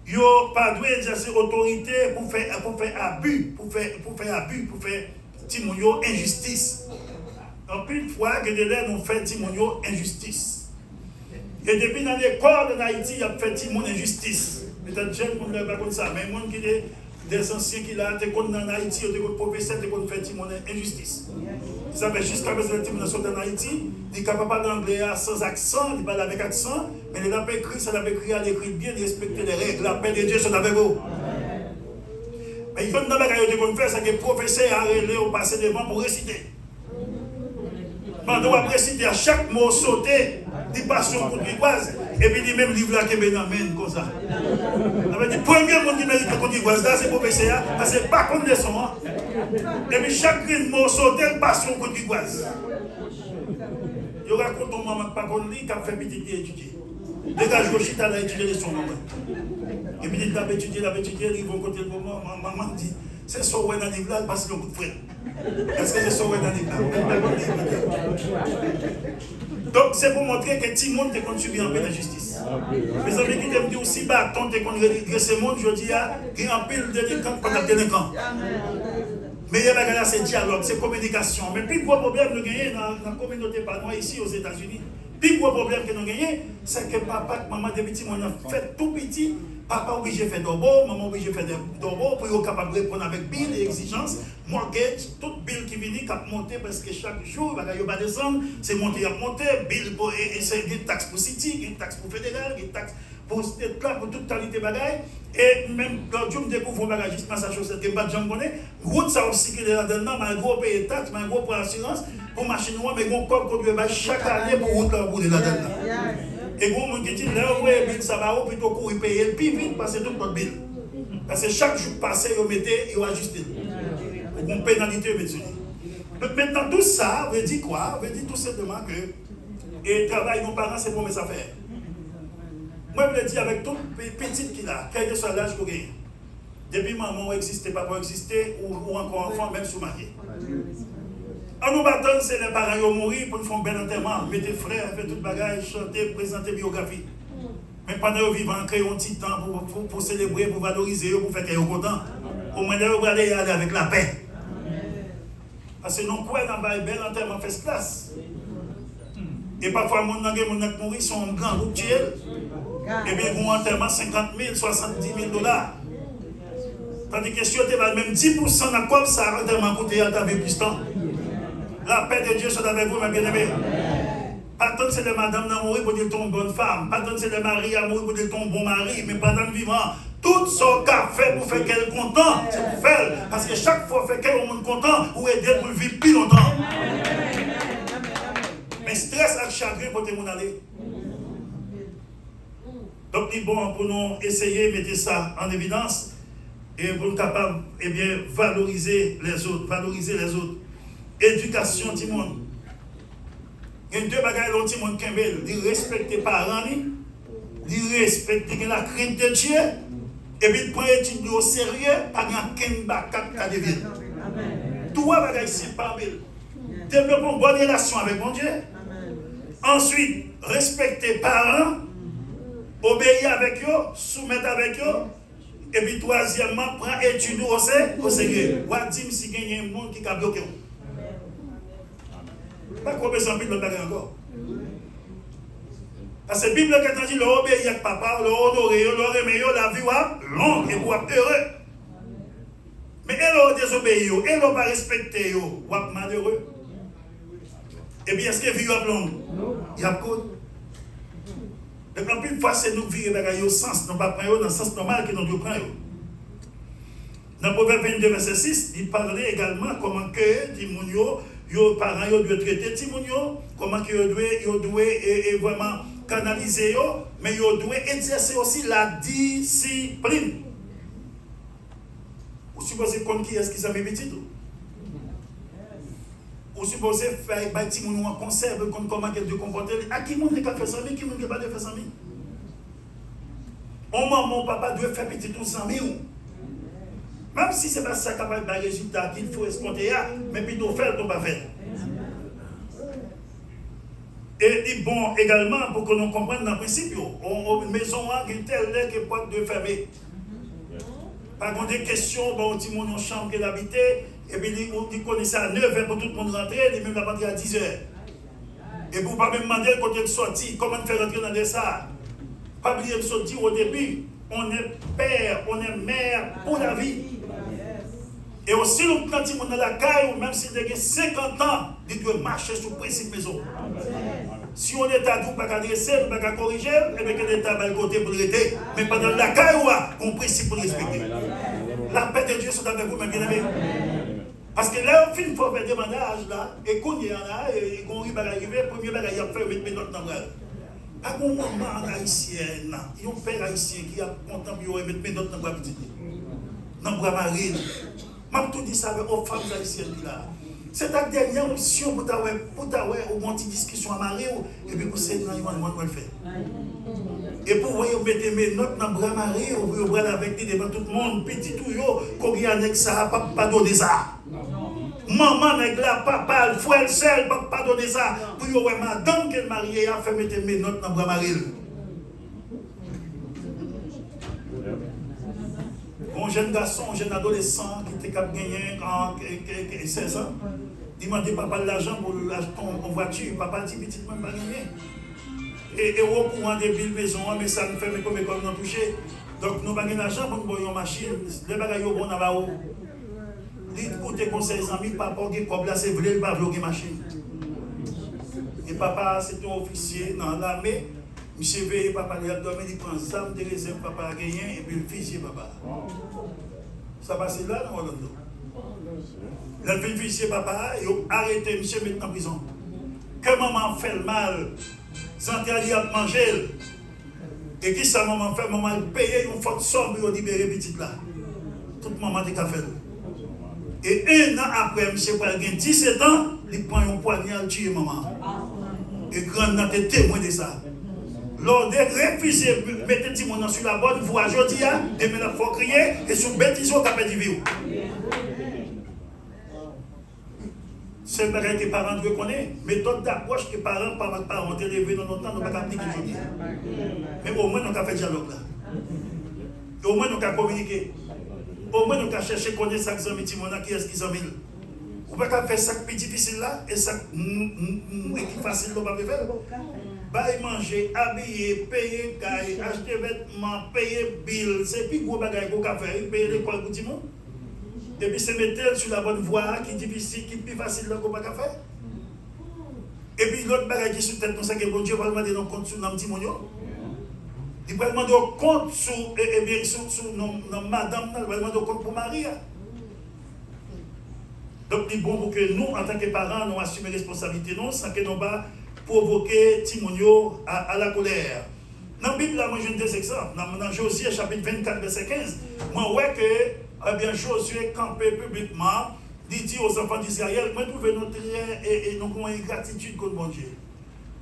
Yo pas doit exercer autorité pour faire abus, pour faire Timonio injustice. En plus fois que des élèves ont fait Timonio injustice. Et depuis dans l'école en Haïti, il y a fait Timonio injustice. Peut-être jeune monde ne pas comme ça, mais les gens qui des anciens qui là, des en Haïti, des professeurs qui ont fait Timonio injustice. Ça fait jusqu'à présent que Timonio sont en Haïti, il est capable d'anglais sans accent, il parle avec accent, mais il n'a pas écrit, ça l'a écrit à l'écrit bien, il respecte les règles, la paix de Dieu sont avec vous. Mais il y a une chose qu'on fait, c'est que le professeur a relé au passé devant pour réciter. Pendant qu'on réciter à chaque mot sauté, il passe sur le Côte-d'Ivoise, et puis il même livre là qui est amène comme ça. Le premier monde qui mérite le Côte-d'Ivoise, là, c'est le professeur, parce que c'est pas comme des sons. Et puis chaque mot sauté, il passe sur le Côte-d'Ivoise. Je raconte au maman pas qu'on lit, qui a fait petit étudier. Dégage le chita, là, étudier les sons. Et puis il a étudié, ils vont côté de maman, maman dit, c'est ça où est dans le livre là, parce que le coup de frère. Est-ce que c'est ça où est dans le livre là? Donc c'est pour montrer que tout le monde est subi en paix de justice. Mes amis qui me disent aussi, bâton, tu es contre ce monde, je dis, il y a un pile de délinquants contre les délinquants. Mais il y a c'est dialogue, c'est communication. Mais puis, gros problème que nous gagnons dans la communauté pas moi ici aux États-Unis, puis gros problème que nous gagnons, c'est que papa, maman, des petits, on a fait tout petit. Papa obligé de faire d'orbo, maman obligé de faire d'orbo pour être capable de répondre avec bill et exigences, mortgage, toute bill qui vient, qui a monté parce que chaque jour, il va descendre, c'est monté, il a monté, bill pour, et c'est des taxes pour city, des taxes pour fédéral, des taxes pour state là, pour toute qualité de bagaille. Et même quand je me découvre un bagage juste Massachusetts, que je ne connais pas, route ça aussi qui est là-dedans, mais un gros payer taxe, mais un gros pour assurance, pour machine noire, mais un gros corps qu'on doit chaque année pour route là, pour là-dedans. Et vous me dites, là, oui, ça va plutôt courir payer le plus vite parce que tout votre bill. Parce que chaque jour passé, vous mettez, vous ajustez. Vous avez une pénalité, vous mettez. Donc maintenant, tout ça veut dire quoi? Veut dire tout simplement que le travail de nos parents, c'est pour mes affaires. Moi, je le dis avec toute petite qu'il a, quel que soit l'âge que vous avez. Depuis maman existait, papa existait, ou encore enfant, même sous marié. En nous battant, c'est les parents qui ont mouru pour nous faire un bel enterrement. Mettez frères, faites tout le bagage, chanter, présenter biographie. Mais pendant que vous vivez, créez un petit temps pour célébrer, pour valoriser, pour faire qu'ils soient contents. Au moins, vous allez aller avec la paix. Parce que nous croyons dans le Bible, l'enterrement fait place. Et parfois, les gens qui mourent sont en grand groupe tué. Et bien, ils vont enterrement 50 000, 70 000 $. Tandis que si vous avez même 10% dans quoi ça a enterrement coûté à ta vie plus de temps. La paix de Dieu soit avec vous, mes bien-aimés. Pas tant que c'est de madame à mourir pour dire ton bonne femme. Pas tant que c'est de mari à mourir pour dire ton bon mari. Mais pendant le vivant, tout ce qu'a fait pour faire qu'elle content, c'est pour faire. Parce que chaque fois fait qu'elle est content, ou aider pour vivre plus longtemps. Mais stress et chagrin pour te mon aller. Donc, il est bon pour nous essayer de mettre ça en évidence et pour nous capables de valoriser les autres. Éducation du monde. Il y a deux bagages dans le monde qui sont respecter les parents, ils respecter la crainte de Dieu, et puis prendre l'étude au sérieux, pas de bakak à devenir. Trois bagages c'est pas mal. Développer une bonne relation avec mon Dieu. Ensuite, respecter les parents, obéir avec eux, soumettre avec eux. Et puis troisièmement, prendre l'étude au sérieux. Ou dire si il y a un monde qui a bloqué. Pas qu'on peut s'en pile de bagarre encore. Parce que la Bible qui dit, leur obéir avec papa, leur honorer, leur aimer, la vie est longue et vous êtes heureux. Mais elle leur désobéir, elle leur pas respecter, vous êtes malheureux. Et bien, est-ce que la vie est longue? Il y a code. Donc, en plus de fois, c'est nous qui vivons au sens, nous ne pas prendre dans le sens normal que nous devons prendre. Dans le Proverbe 22, verset 6, il parlait également comment que les parents doivent traiter les gens, comment ils doivent vraiment canaliser, mais ils doivent exercer aussi la discipline. Vous supposez qui est-ce qui s'est mis petit? Vous supposez faire des gens en conserve, comment ils doivent comporter. À qui monde qui a fait ça, qui monde qui n'a pas fait ça? Mon papa doit faire petit tout sans mieux. Même si ce n'est pas ça qui a un résultat qu'il faut escompter, mais plutôt faire, on va faire. Et bon, également, pour que nous comprenions dans le principe, une maison qui est telle que porte de fermer. Par contre, des questions, on dit mon chambre qu'il habitait, et puis on connaissait à 9h pour tout le monde rentrer, et même la partie à 10h. Et pour ne pas me demander quand il sorti, comment faire rentrer dans ça. Pas oublier de sortir au début, on est père, on est mère pour la vie. Et aussi, quand on est dans la caille, même si il a 50 ans, il doit marcher sur le principe maison. Si on est à vous, pas qu'à dresser, pas qu'à corriger, et bien que l'État va le côté pour l'arrêter. Mais pendant la caille, on a un principe pour respecter. La paix de Dieu soit avec vous, mes bien-aimés. Parce que là, on fait une fois faire des bandages, là, et qu'on y en a, et qu'on y va arriver, le premier bagage, il a fait mettre notre dans le bras. Pas qu'on maman haïtienne, il y a un père haïtien qui a content de mettre notre dans le bras petit. Dans le bras marine. Je tout dit ça aux femmes haïtiennes qui là. C'est la dernière option pour avoir une petite discussion à marier et puis pour c'est dans le faire. Et pour vous mettre mes notes dans le bras marié, vous bras avec devant tout le monde, petit tout yo, qu'on y a avec ça, pas donner ça. Maman avec la papa, le frère, le sel, pas donner ça. Pour vous voir madame qui est mariée, a fait mettre mes notes dans le bras marié. Un jeune garçon, un jeune adolescent qui était gagné en 16 ans, demandait papa de l'argent pour acheter en voiture. Papa dit petit même pas gagné. Et au courant des villes maison, mais ça nous fait mais comme école nous touché. Donc nous avons l'argent pour nous avoir une machine. Les bagages sont bons là-bas. Dites pour tes conseils amis, papa qui comme là c'est vrai, il va bloquer machine. Et papa c'était un officier dans l'armée. Monsieur veille, papa, il a dormi, il prend ça, de réserve, papa a gagné, et puis le fusille, papa. Ça passe là, dans Orlando. Il a fait le fusiller, papa, et il a arrêté, monsieur, maintenant en prison. Que maman fait le mal, santé à lui a mangé. Et qui ça, maman fait? Maman a payé une faute somme pour libérer petite là. Toute maman a fait. Et un an après, monsieur, il a 17 ans, il prend un poignard, il tue maman. Et grand n'a été témoin de ça. Lors des refusés, mettez tout le monde sur la bonne voie aujourd'hui, demain il faut crier et sur bêtise au capet du vie. C'est le bagage que les parents doivent connaître. Méthode d'approche que les parents ont élevé dans notre temps, nous ne pouvons pas appliquer aujourd'hui. Mais au moins, nous avons fait le dialogue là. Au moins, nous avons communiqué. Au moins, nous avons cherché à connaître ça qui est-ce qu'ils ont mis. Vous ne pouvez pas faire ça qui est difficile là et ça qui est facile, vous ne pouvez pas faire. Bailler, manger, habiller, payer, acheter vêtements, payer bill, c'est plus gros bagage qu'on peut faire, payer l'école pour tout le monde. Et puis c'est mettre sur la bonne voie qui est difficile, qui est plus facile qu'on peut faire. Et puis l'autre bagage qui est sur tête, c'est que bon Dieu va demander nos comptes sur nos petits mounions. Il va demander au compte sur madame, il va demander au compte pour Maria. Donc il est bon pour que nous, en tant que parents, nous assumions les responsabilités, non, sans que nous pas provoquer Timonio à la colère. Dans la Bible, là, moi, je donne des exemples. Dans Josué, chapitre 24, verset 15, moi, ouais que Josué campait publiquement, dit aux enfants d'Israël, moi, trouvez notre et nous avons une gratitude contre bon Dieu.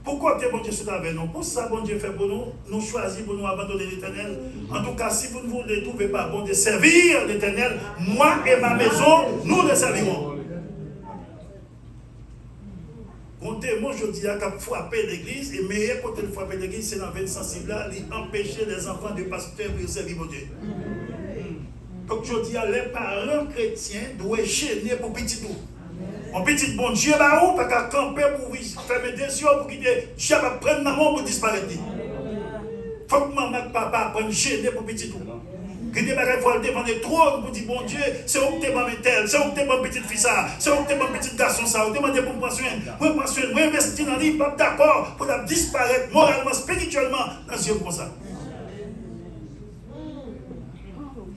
Pourquoi que bon Dieu soit avec nous? Pour ça, bon Dieu fait pour nous, nous choisit pour nous abandonner l'Éternel. En tout cas, si vous ne vous trouvez pas bon de servir l'Éternel, moi et ma maison, nous le servirons. Moi, je dis à frapper l'église, et le meilleur côté de frapper l'église, c'est dans le sensible là, empêcher les enfants de pasteurs de servir mon Dieu. Donc, je dis à les parents chrétiens doivent gêner pour petit tout. Mon petit bon Dieu, bah, où, pas qu'à camper pour fermer des yeux, pour quitter, Dieu va prendre maman pour disparaître. Il faut que maman et papa prennent gêner pour petit tout. Que des bagages faut devant le trône pour dire bon Dieu, c'est où que tu es tel, c'est où que tu es mon petit fils ça, c'est où que tu es mon petit garçon ça, demandez pour me prendre soin, moi investir dans lui, pas d'accord pour la disparaître moralement, spirituellement dans ce comme ça.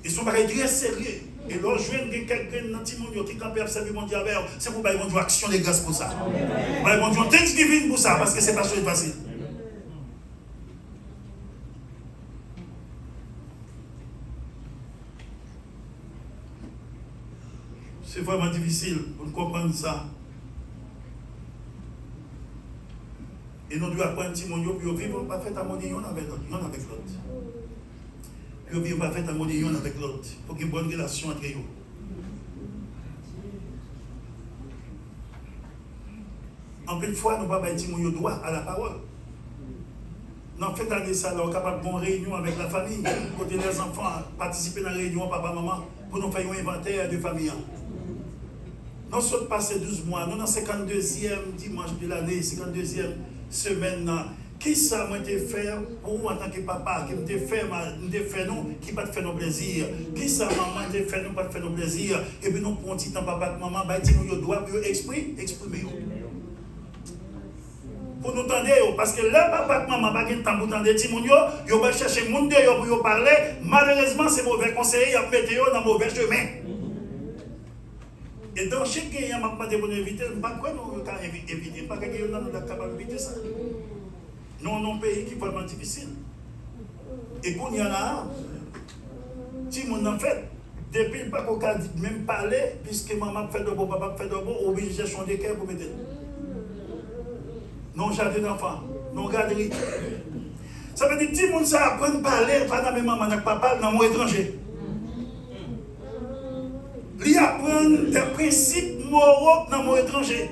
Ils sont bagages très sérieux. Et là, je viens de quelqu'un dans le monde qui campait à servir mon Dieu avec, c'est pour bailler mon Dieu action de grâce pour ça. Bailler mon Dieu thanksgiving pour ça, parce que c'est pas chose facile. C'est vraiment difficile pour comprendre ça. Et nous devons apprendre petit monde pour vivre pas fait harmonie avec l'autre. Pour vivre pas fait harmonie avec l'autre. Pour qu'il y ait une bonne relation entre eux. En plus de fois, nous ne pouvons pas dire mon droit à la parole. Non, faites aller ça, on est capable de faire une réunion avec la famille, côté les enfants, participer dans la réunion papa, maman, pour nous faire un inventaire de famille. Nous sommes passés 12 mois, nous dans le 52e dimanche de l'année, 52e semaine. Qui ça m'a été fait pour vous en tant que papa, qui m'a fait nous, qui pas fait nos plaisirs? Qui ça maman m'a fait nous, pas fait nos plaisirs? Et puis nous prenons un petit temps, papa et maman, nous doit exprimer. Pour nous tendre, parce que là, papa et maman, pas de temps pour tendre, ils vont chercher le monde pour parler. Malheureusement, c'est mauvais conseiller, ils mettent dans mauvais chemin. Et dans chaque cas, il y a un peu de éviter, je ne sais pas quoi nous éviter, pas que nous sommes capables d'éviter ça. Nous avons un pays qui est vraiment difficile. Et quand il y en a, si on en fait, depuis le pas qu'on a dit même parler, puisque maman fait de bon, papa fait de bon, obligé de changer de cœur pour mettre. Non jardin d'enfants, non garderie. Ça veut dire que si on apprend à parler, pas dans maman avec papa, dans mon étranger. Il apprend des principes moraux dans mon étranger.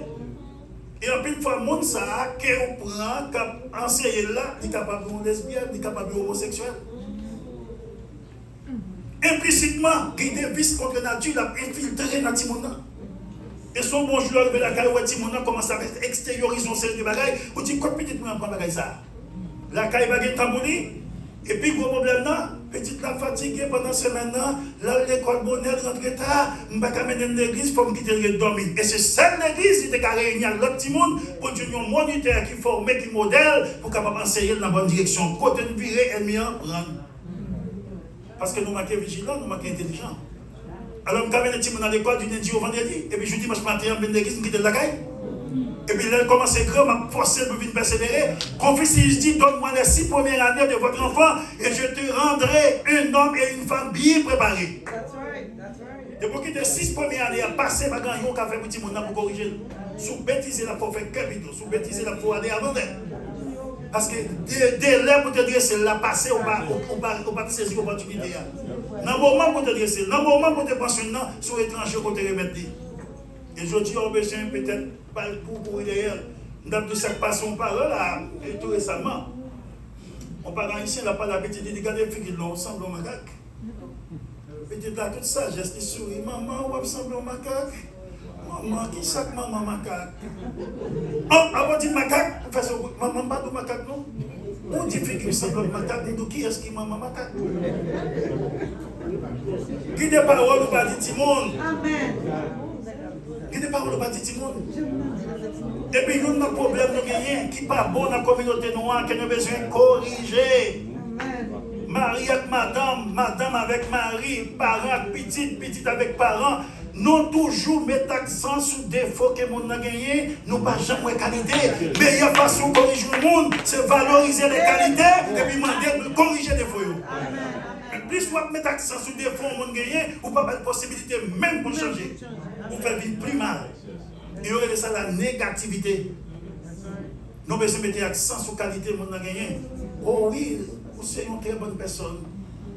Et en plus de fois, le monde ça, qu'on prend, qu'on enseigne là, il est capable de lesbienne, il est capable de homosexuel. Implicitement, il y a des vices contre la nature, il a infiltré dans le monde. Et son bon joueur de la caille, le monde commence à extérioriser son série de bagailles. Vous dites, quoi peut-être nous apprendre bagaille ça? La caille va gagner tambourine. Et puis, gros problème là, petite la fatiguée pendant ce maintenant, là, l'école bonheur rentre tard, je ne vais pas amener l'église pour me quitter le dormir. Et c'est cette église qui était réunie à l'autre petit monde pour dire un moniteur qui forme, qui modèle, pour capable enseigner dans la bonne direction. Côté de virer, ennemi, prendre. Parce que nous manquons vigilants, nous manquons intelligents. Alors, je vais amener les petits dans l'école du lundi au vendredi, et puis je dis, moi, je matin, je vais l'église, je quitte la caille. Et puis là, il commence à écrire, m'a forcé pour venir persévérer. Confesse, dit, donne-moi les 6 premières années de votre enfant et je te rendrai un homme et une femme bien préparés. That's right. Et pour que les 6 premières années à passer, ma grand-mère, qui a fait petit monde pour corriger. Sous bêtiser la pour faire capitaux, sous bêtiser la pour aller avant d'elle. Parce que dès là, pour te dire, c'est la passer, on va saisir l'opportunité. Dans le moment pour te dire, c'est dans le moment pour te pensionner, sur l'étranger, pour te remettre. Et je dis, on a besoin peut-être pas le coup pour derrière. Nous avons de cette passion par là, et tout récemment. On parle ici, on n'a pas l'habitude de regarder les filles qui l'ont ensemble au macaque. Peut-être là, toute sagesse qui sourit. Maman, on ressemble au macaque. Maman, qui chaque maman macaque? Oh, avant de dire macaque, maman pas de macaque, non? On dit fille qui ressemble au macaque, mais qui est-ce qui maman macaque? Qui des paroles ou pas dit Timon? Amen. Qui des paroles ou pas dit Timon? Et puis nous avons un problème de gagner qui n'est pas bon dans la communauté noire, qui a besoin de corriger. Marie avec madame, madame avec mari, parents, petite avec parents. Nous toujours mettre accent sur les défauts que nous avons gagnés, nous pas jamais qualité. Meilleure façon de corriger le monde, c'est valoriser les qualités et puis demander de corriger les défauts. Mais plus vous mettez accent sur les défauts que nous avons gagnés, vous n'avez pas de possibilité même pour changer. Vous faites vivre plus mal. Il y aurait ça la négativité. Nous devons mettre accent sur la qualité que nous avons gagnés. Oh oui, vous êtes une très bonne personne.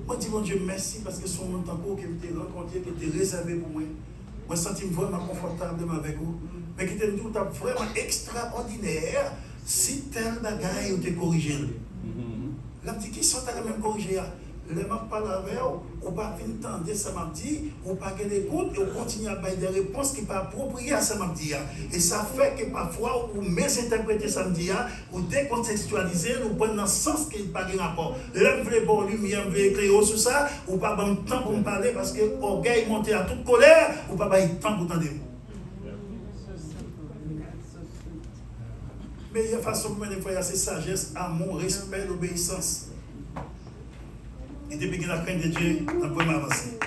Moi, je dis, mon Dieu, merci parce que son monde encore que vous avez rencontré, qui était réservé pour moi. Moi, je me sens vraiment confortable avec vous. Mais qui était vraiment extraordinaire si tel bagaille ou te corrigé. La petite question, tu as quand même corrigé. Les gens parlent avec vous, ou pas entendre ça m'a dit, ou pas qu'elle écoute, et on continue à faire des réponses qui ne sont pas appropriées à ça m'a dit. Et ça fait que parfois, vous mésinterprétez ça m'a dit, ou décontextualisez, ou prenez dans le sens qui n'a pas de rapport. L'homme veut bon lumière, veut éclairer sur ça, ou pas bon temps pour me parler parce que l'orgueil monte à toute colère, ou pas bon temps pour entendre. Mais il y a façon de faire c'est sagesse, amour, respect, obéissance. Et depuis qu'il a crainte de Dieu, on peut m'avancer.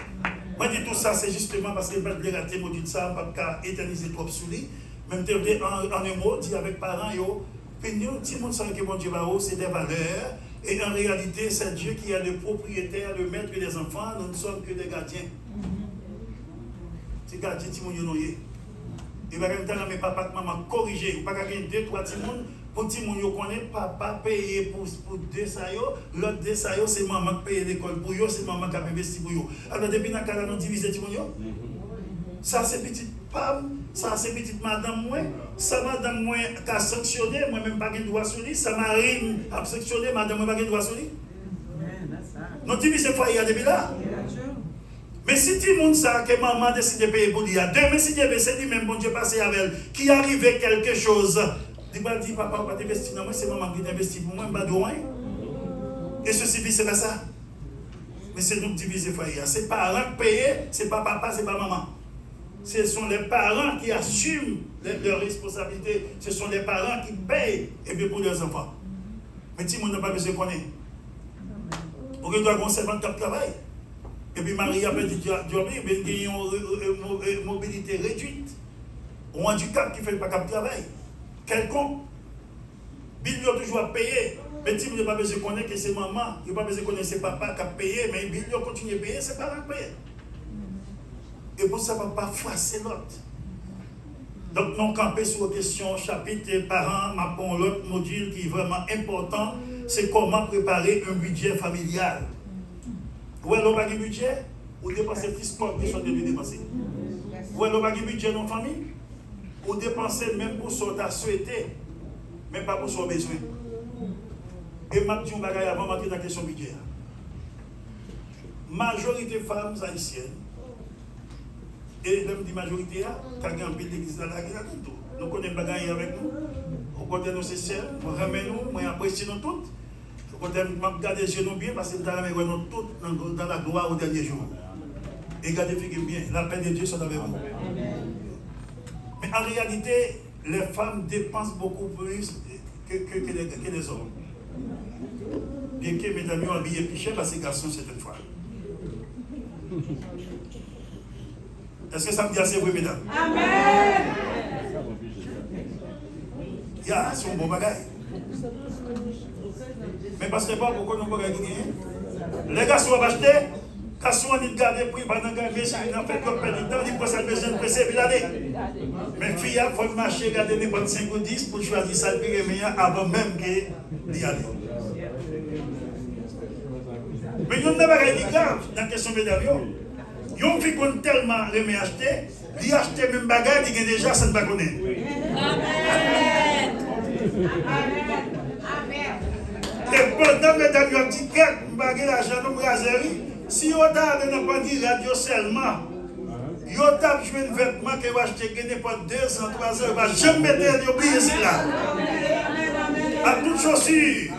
Moi, je dis tout ça, c'est justement parce que je ne vais pas rater mon Dieu de ça, je ne vais pas éterniser trop sur lui. Même en un mot, dit avec parents, puis nous, tout le monde sait que mon Dieu va c'est des valeurs. Et en réalité, c'est Dieu qui est le propriétaire, le maître des enfants. Nous ne sommes que des gardiens. C'est gardien, tout le monde est. Il va y avoir mes papas et maman corriger. Il va y avoir 2-3 petits monde. Pour petit monde, vous connaissez, papa paye pour deux saillots, l'autre deux saillots, c'est maman qui paye l'école pour eux, c'est maman qui a investi pour eux. Alors, depuis que nous avons divisé petit monde, ça c'est petite femme, ça c'est petite madame, moi, ça madame moi qui a sanctionné, moi-même pas de droit sur lui, ça Marine a sanctionné, madame moi pas de droit sur lui. Nous divisons foyer depuis là. Mais si tout le monde sait que maman décide de payer pour lui, demain si Dieu c'est lui-même, bon Dieu passé avec elle, qui arrivait quelque chose. Il va dire, papa, on va t'investir dans moi, c'est maman qui t'investit pour moi, je ne vais pas de rien. Et ceci, c'est pas ça. Mais c'est nous qui divisons le foyer. C'est les parents qui payent, ce n'est pas papa, ce n'est pas maman. Ce sont les parents qui assument leurs responsabilités. Ce sont les parents qui payent et bien pour leurs enfants. Mais tout le monde n'a pas besoin de connaître. On doit avoir un servant qui travaille. Et puis Marie a dit, il y a une mobilité réduite. Un handicap qui ne fait pas de travail. Quelconque, Bill a toujours à payer, mais il n'a pas besoin de connaître que c'est maman, il n'a pas besoin de connaître que c'est papa qui a payé, mais Bill continue à payer, c'est pas à payer. Et pour ça, on ne va pas froisser l'autre. Donc, nous campons sur la question, chapitre parents, ma l'autre module qui est vraiment important, c'est comment préparer un budget familial. Où est-ce qu'on a un budget? Ou dépenser plus que ce qu'on devait dépenser? Où est-ce qu'on a un budget dans la famille? Ou dépenser même pour ce que tu as souhaité, mais pas pour son besoin. Et je dis un bagage avant d'entrer dans la question budget. Majorité de femmes haïtiennes, et même dit majorité, qui a un peu d'église là, qui a tout. Nous connaissons les bagages avec nous. Au côté de nos sœurs, nous ramenons, nous apprécions toutes. Au côté de nous, regardez les yeux bien parce que nous avons toutes dans la gloire au dernier jour. Et gardez bien, la paix de Dieu soit avec vous. Mais en réalité, les femmes dépensent beaucoup plus que les hommes. Bien que mes amis ont habillé plus cher parce que les garçons, certaines fois. Est-ce que ça me dit assez vrai, mesdames? Amen! C'est un bon bagage. Mais parce que pas pourquoi nous ne pouvons pas gagner. Les garçons vont acheter. Quand on est gardé pour pendant que les gens ont fait comme pénitent, ils pensent à besoin de presser et l'aller. Mais filles, il faut marcher, garder les bonnes 5 ou 10 pour choisir ça le meilleur avant même d'y aller. Mais il y a un bagage grave dans la question de l'avion. Yon fi kon tellement remet acheter, il acheter même bagage, il a déjà ça ne pas connaître. Amen. Et pendant que tu as dit que bagage l'argent dans brasserie, si on t'a dans pas dit radio seulement, yo t'a joué un vêtement que va acheter gagner pour 200 300, va jamais mettre oublier cela. À toute chaussure.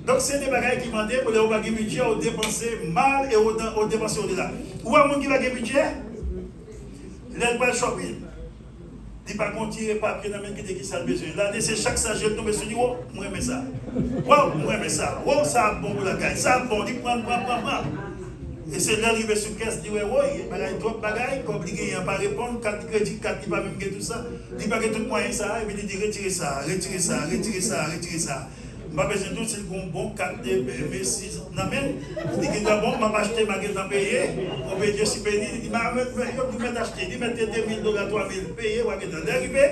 Donc c'est des bagages qui demandent pour les gens qui ont budget au dépenser mal et au dépenser au-delà. Ou à mon qui va gagner budget, il va shopping. Il ne va pas continuer papier dans le qui a besoin. Là, c'est chaque sachet tombe sur lui, oh, moi j'aime ça. Wow, moi j'aime ça. Wow, ça a bon pour la caille. Ça a bon, il prend. Et c'est là arrivé sur caisse, il dit, ouais, bagaille, trop bagaille, comme il n'y a pas répondre, 4 crédits, 4, il ne va même tout ça. Il va tout moyen ça, et puis il dit, retirez ça. Je n'ai pas besoin de tout, c'est le bon 4 de 6. Non, mais, il dit que d'abord, je vais acheter, je vais payer. On va dire, si payé, il dit, je vais acheter, il met $2,000, $3,000 payés, il est arrivé,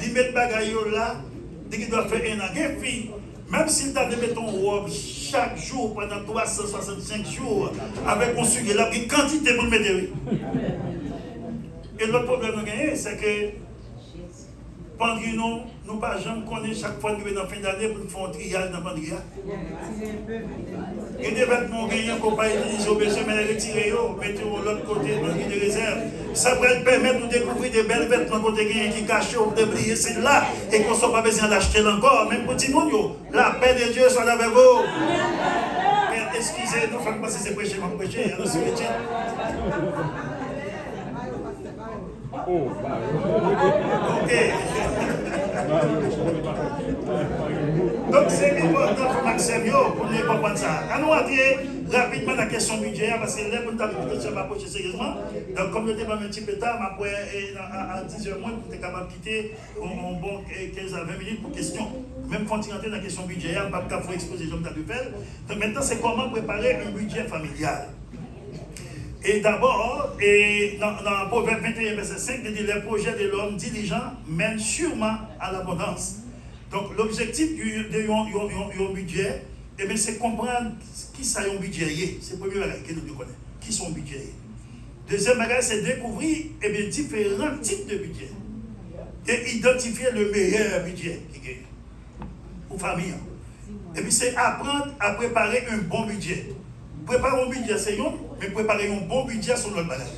il met le bagaille là, il dit qu'il doit faire un an. Et puis, même s'il t'a mis ton robe chaque jour pendant 365 jours, avec un sujet là, une quantité pour le mettre. Et l'autre problème que nous avons, c'est que pendant que nous ne pas jamais connaître chaque fois que nous sommes dans la fin d'année pour nous faire un triage dans le pandémie. Et des vêtements gagnants qu'on ne peut pas utiliser au besoin, mais les retirer, mettez de l'autre côté dans les réserves. Ça va permettre de découvrir des belles vêtements qu'on a qui cachent ou d'oublier c'est là et qu'on ne soit pas besoin d'acheter encore. Même petit monde, la paix de Dieu soit avec vous. Excusez-nous, il faut que c'est prêcher, je vais prêcher. Ok. Donc c'est important pour Maxime pour ne pas comprendre ça. Nous entrer rapidement dans la question budget parce que là, pour nous avoir une question, va approcher sérieusement. Donc comme je t'ai pas un petit peu tard, après à 10h moins, pour être capable de quitter en bon 15 à 20 minutes pour question. Même quand tu rentres dans la question budget, il n'y a pas de exposer comme tu as pu faire. Donc maintenant, c'est comment préparer un budget familial. Et d'abord, dans Proverbe 21, verset 5, il dit les projets de l'homme diligent mènent sûrement à l'abondance. Donc l'objectif du budget, c'est comprendre qui ça un budget. C'est le premier bagage que nous connaissons. Qui sont budgets. Deuxième bagage, c'est découvrir différents types de budget. Et identifier le meilleur budget qui gagne. Pour famille. Et puis c'est apprendre à préparer un bon budget. Préparer un budget, c'est bon, mais préparer un bon budget sur notre bagage.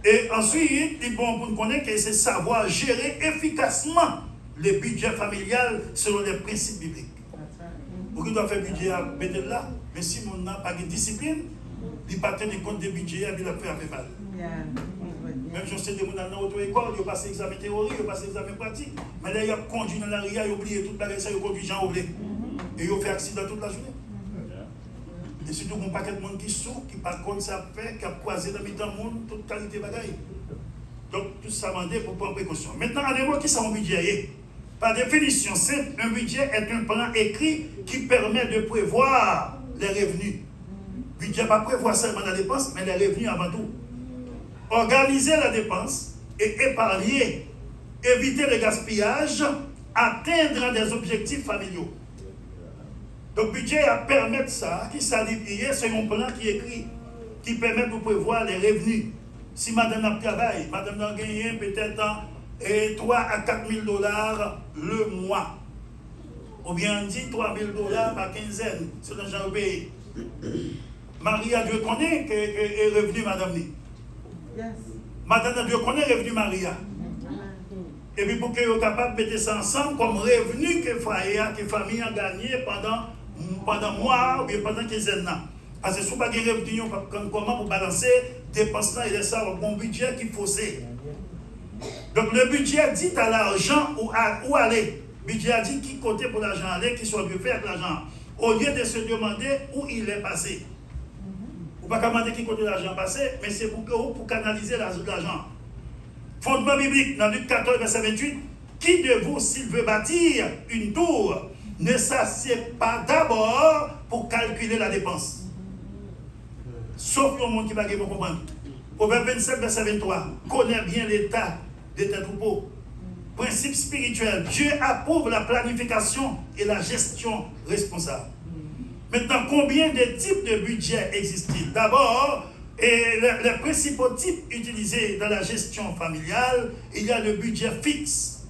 Et ensuite, il est bon pour nous connaître que c'est savoir gérer efficacement le budget familial selon les principes bibliques. Pour qui doit faire budget à mettre là, mais si on n'a pas de discipline, il ne peut pas tenir compte des budgets, il va faire mal. Même si on sait que les gens dans l'auto-école, ils ont passé l'examen théorique, ils ont passé l'examen pratique, mais là, ils ont conduit dans la ria, ils ont oublié toute la réussite, ils ont conduit Jean oublié. Et ils ont fait accident toute la journée. Et surtout, il y a un paquet de monde qui souffre, qui par contre ça fait, qui a croisé dans le monde, toute qualité de bagaille. Donc, tout ça m'a dit pour prendre précaution. Maintenant, en démon, qui c'est un budget? Par définition simple, un budget est un plan écrit qui permet de prévoir les revenus. Le budget pas prévoir seulement la dépense, mais les revenus avant tout. Organiser la dépense et épargner, éviter le gaspillage, atteindre des objectifs familiaux. Donc, le budget permet ça, qui s'allie, c'est un plan qui est écrit, qui permet de prévoir les revenus. Si madame a travaillé, madame a gagné peut-être 3 à 4 000 $ le mois. Ou bien on dit 3 000 $ par quinzaine, c'est l'argent au pays. Maria, Dieu connaît que est revenu madame. Yes. Madame, Dieu connaît revenu Maria. Et puis pour qu'elle soit capable de mettre ça ensemble comme revenu que la famille a gagné pendant mois ou bien pendant quinzaine. Parce que si vous n'avez pas de revenus, comment vous balancer dépenses et laisser un bon budget qu'il faut c'est. Donc le budget dit à l'argent où aller. Le budget dit qui compte pour l'argent aller, qui soit mieux fait avec l'argent. Au lieu de se demander où il est passé. Vous ne pouvez pas demander qui compte l'argent passé, mais c'est pour canaliser l'argent. Fondement biblique, dans Luc 14, verset 28, qui de vous, s'il veut bâtir une tour, ne s'assied pas d'abord pour calculer la dépense. Sauf le monde qui va comprendre. Proverbe 27, verset 23, connaît bien l'état de tes troupeaux. Principe spirituel, Dieu approuve la planification et la gestion responsable. Maintenant, combien de types de budget existent-ils? D'abord, les principaux types utilisés dans la gestion familiale, il y a le budget fixe.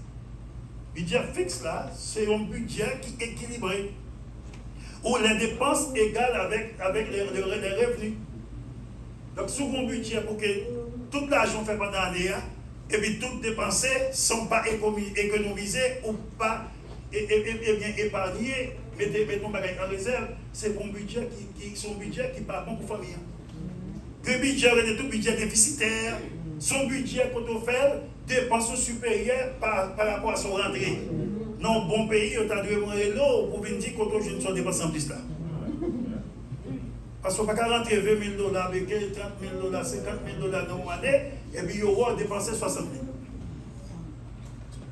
Le budget fixe, là, c'est un budget qui est équilibré, où les dépenses égales avec les revenus. Donc, sur un budget pour que tout l'argent fait pendant l'année, et puis toutes dépensées ne sont pas économisées ou pas bien épargnées, mettons en réserve, c'est un budget qui part bon pour la famille. Que budget est tout budget déficitaire, son budget quand on fait dépenses supérieures par rapport à son rentrée. Dans un bon pays, on a dû demander l'eau pour venir dire qu'on a une dépense en plus là. Parce qu'on ne peut pas rentrer $20,000 avec $30,000, $50,000 dans une année, et puis il y aura dépensé 60 000.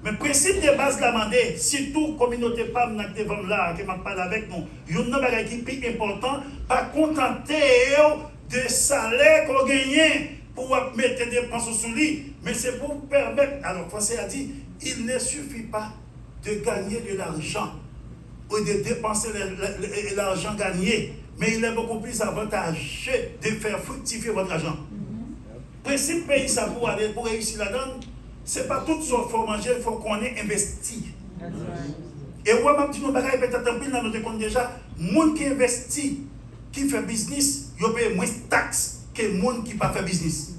Mais le principe de base de la demande, surtout la communauté PAM qui est là, qui m'a parlé avec nous, il y a un bagage qui est plus important, pas contenter de salaire qu'on gagne pour mettre des dépenses sur lui, mais c'est pour permettre. Alors, Français a dit, il ne suffit pas de gagner de l'argent ou de dépenser l'argent gagné, mais il est beaucoup plus avantageux de faire fructifier votre argent. Le principe pays, ça pour réussir là-dedans, ce n'est pas tout ce qu'il faut manger, il faut qu'on ait investi. Et moi, je me dis, peut-être un peu dans notre compte déjà, les gens qui investit, qui fait business, ils paient moins de taxes que les gens qui ne font pas business.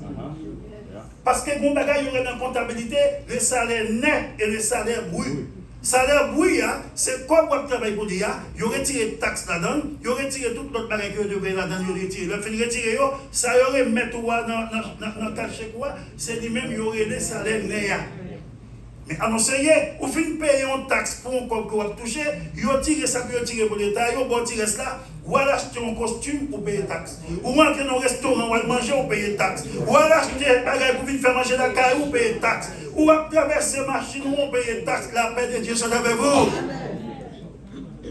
Parce que mon bagage, il y a dans la comptabilité, le salaire net et le salaire brut. Le salaire brut, c'est comme vous travaillez pour lui, il retire les taxes là-dedans, il retire tout l'autre bagage que vous devez là-dedans, il retire. Le fin retirer, ça y aurait mettre dans le cachet, c'est lui-même, il aurait le salaire net. Mais annoncez, vous finissez de payer une taxe pour un corps que vous touchez, vous tirez ça, vous tirez pour l'État, vous tirez cela, vous allez acheter un costume, vous payez taxe. Vous rentrez dans un restaurant, vous allez manger, vous payez taxe. Vous allez acheter un bagage pour faire manger la caille, vous payez taxe. Vous allez traverser la machine, vous payez taxe. La paix de Dieu soit avec vous.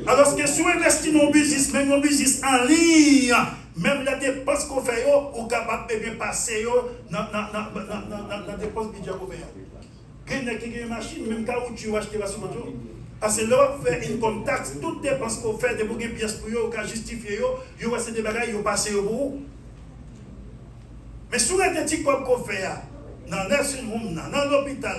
Alors que si vous investissez dans un business, même un business en ligne, même la dépense qu'on fait, vous êtes capable de passer dans la dépense budget qu'on fait. Quelqu'un qui a une machine, même quand tu vas acheter la sur l'autre. Parce que là, on fait une comme taxe, toutes les dépenses qu'on fait, des pièces pour eux, qu'on justifie, ils vont des bagages, ils vont passer au bout. Mais sur les petits comme qu'on fait, dans le nursing home, dans l'hôpital,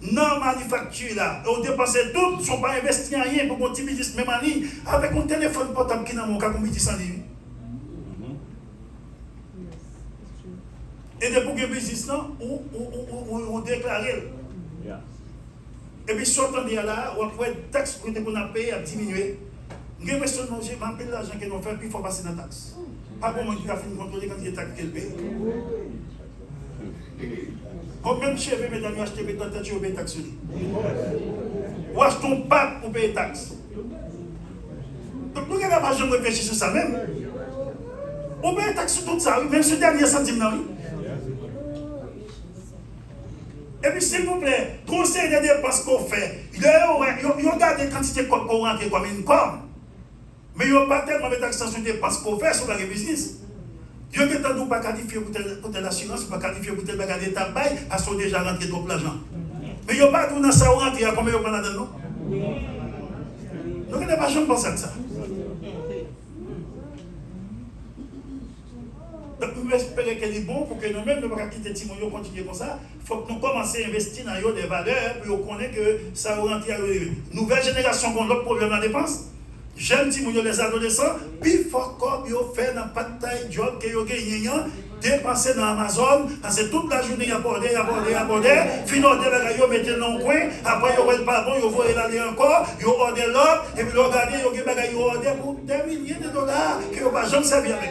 dans la manufacture, on dépense tout, ils ne sont pas investis en rien pour mon petit business, même en ligne, avec un téléphone portable qui est dans mon cas, comme il dit sans ligne. Et depuis que le business, on déclare. Et puis, sortant de là, on a une taxe qu'on a payé à diminuer. Nous avons besoin de manger, mais l'argent que nous faisons, puis il faut passer dans la taxe. Pas pour moi qui a fait contrôler quand il y a taxe qu'elle paye. Comme même chef, mesdames, vous achetez des têtes, vous payez taxe. Ou achetez un pack pour payer taxe. Donc, nous n'avons pas jamais réfléchi sur ça même. On paye taxe sur tout ça, même ce dernier centime là. Et puis, s'il vous plaît, conseil de dépenses qu'on fait, ils regardent les quantités qu'on rentre comme une com. Mais ils n'ont pas tellement mettre l'accent sur les dépenses qu'on fait sur le business. Ils n'ont pas qualifié pour telle assurance, pas qualifié pour tel bagage de tabac, parce qu'ils ont déjà rentré trop l'argent. Mais ils n'ont pas tout dans ça, rentré à combien ils ont pas là-dedans. Nous n'avons pas jamais pensé à ça. Donc, nous espérons qu'elle est bon pour que nous-mêmes, nous ne pas quitter Timoyo continuer comme ça. Il faut que nous commencions à investir dans des valeurs pour qu'on connaisse que ça va rentrer à la nouvelle génération qui a l'autre problème de dépense. J'aime Timoyo les adolescents, puis il faut qu'ils fassent dans pas de taille job qu'ils ont gagné, dépenser dans Amazon, parce que toute la journée, ils abordent, finalement, ils mettent dans le coin, après, ils ont pas bon, ils vont aller encore, ils ont ordonné l'autre, et puis ils ont regardé, ils ont ordonné pour des milliers de dollars qu'ils n'ont pas jamais servi avec.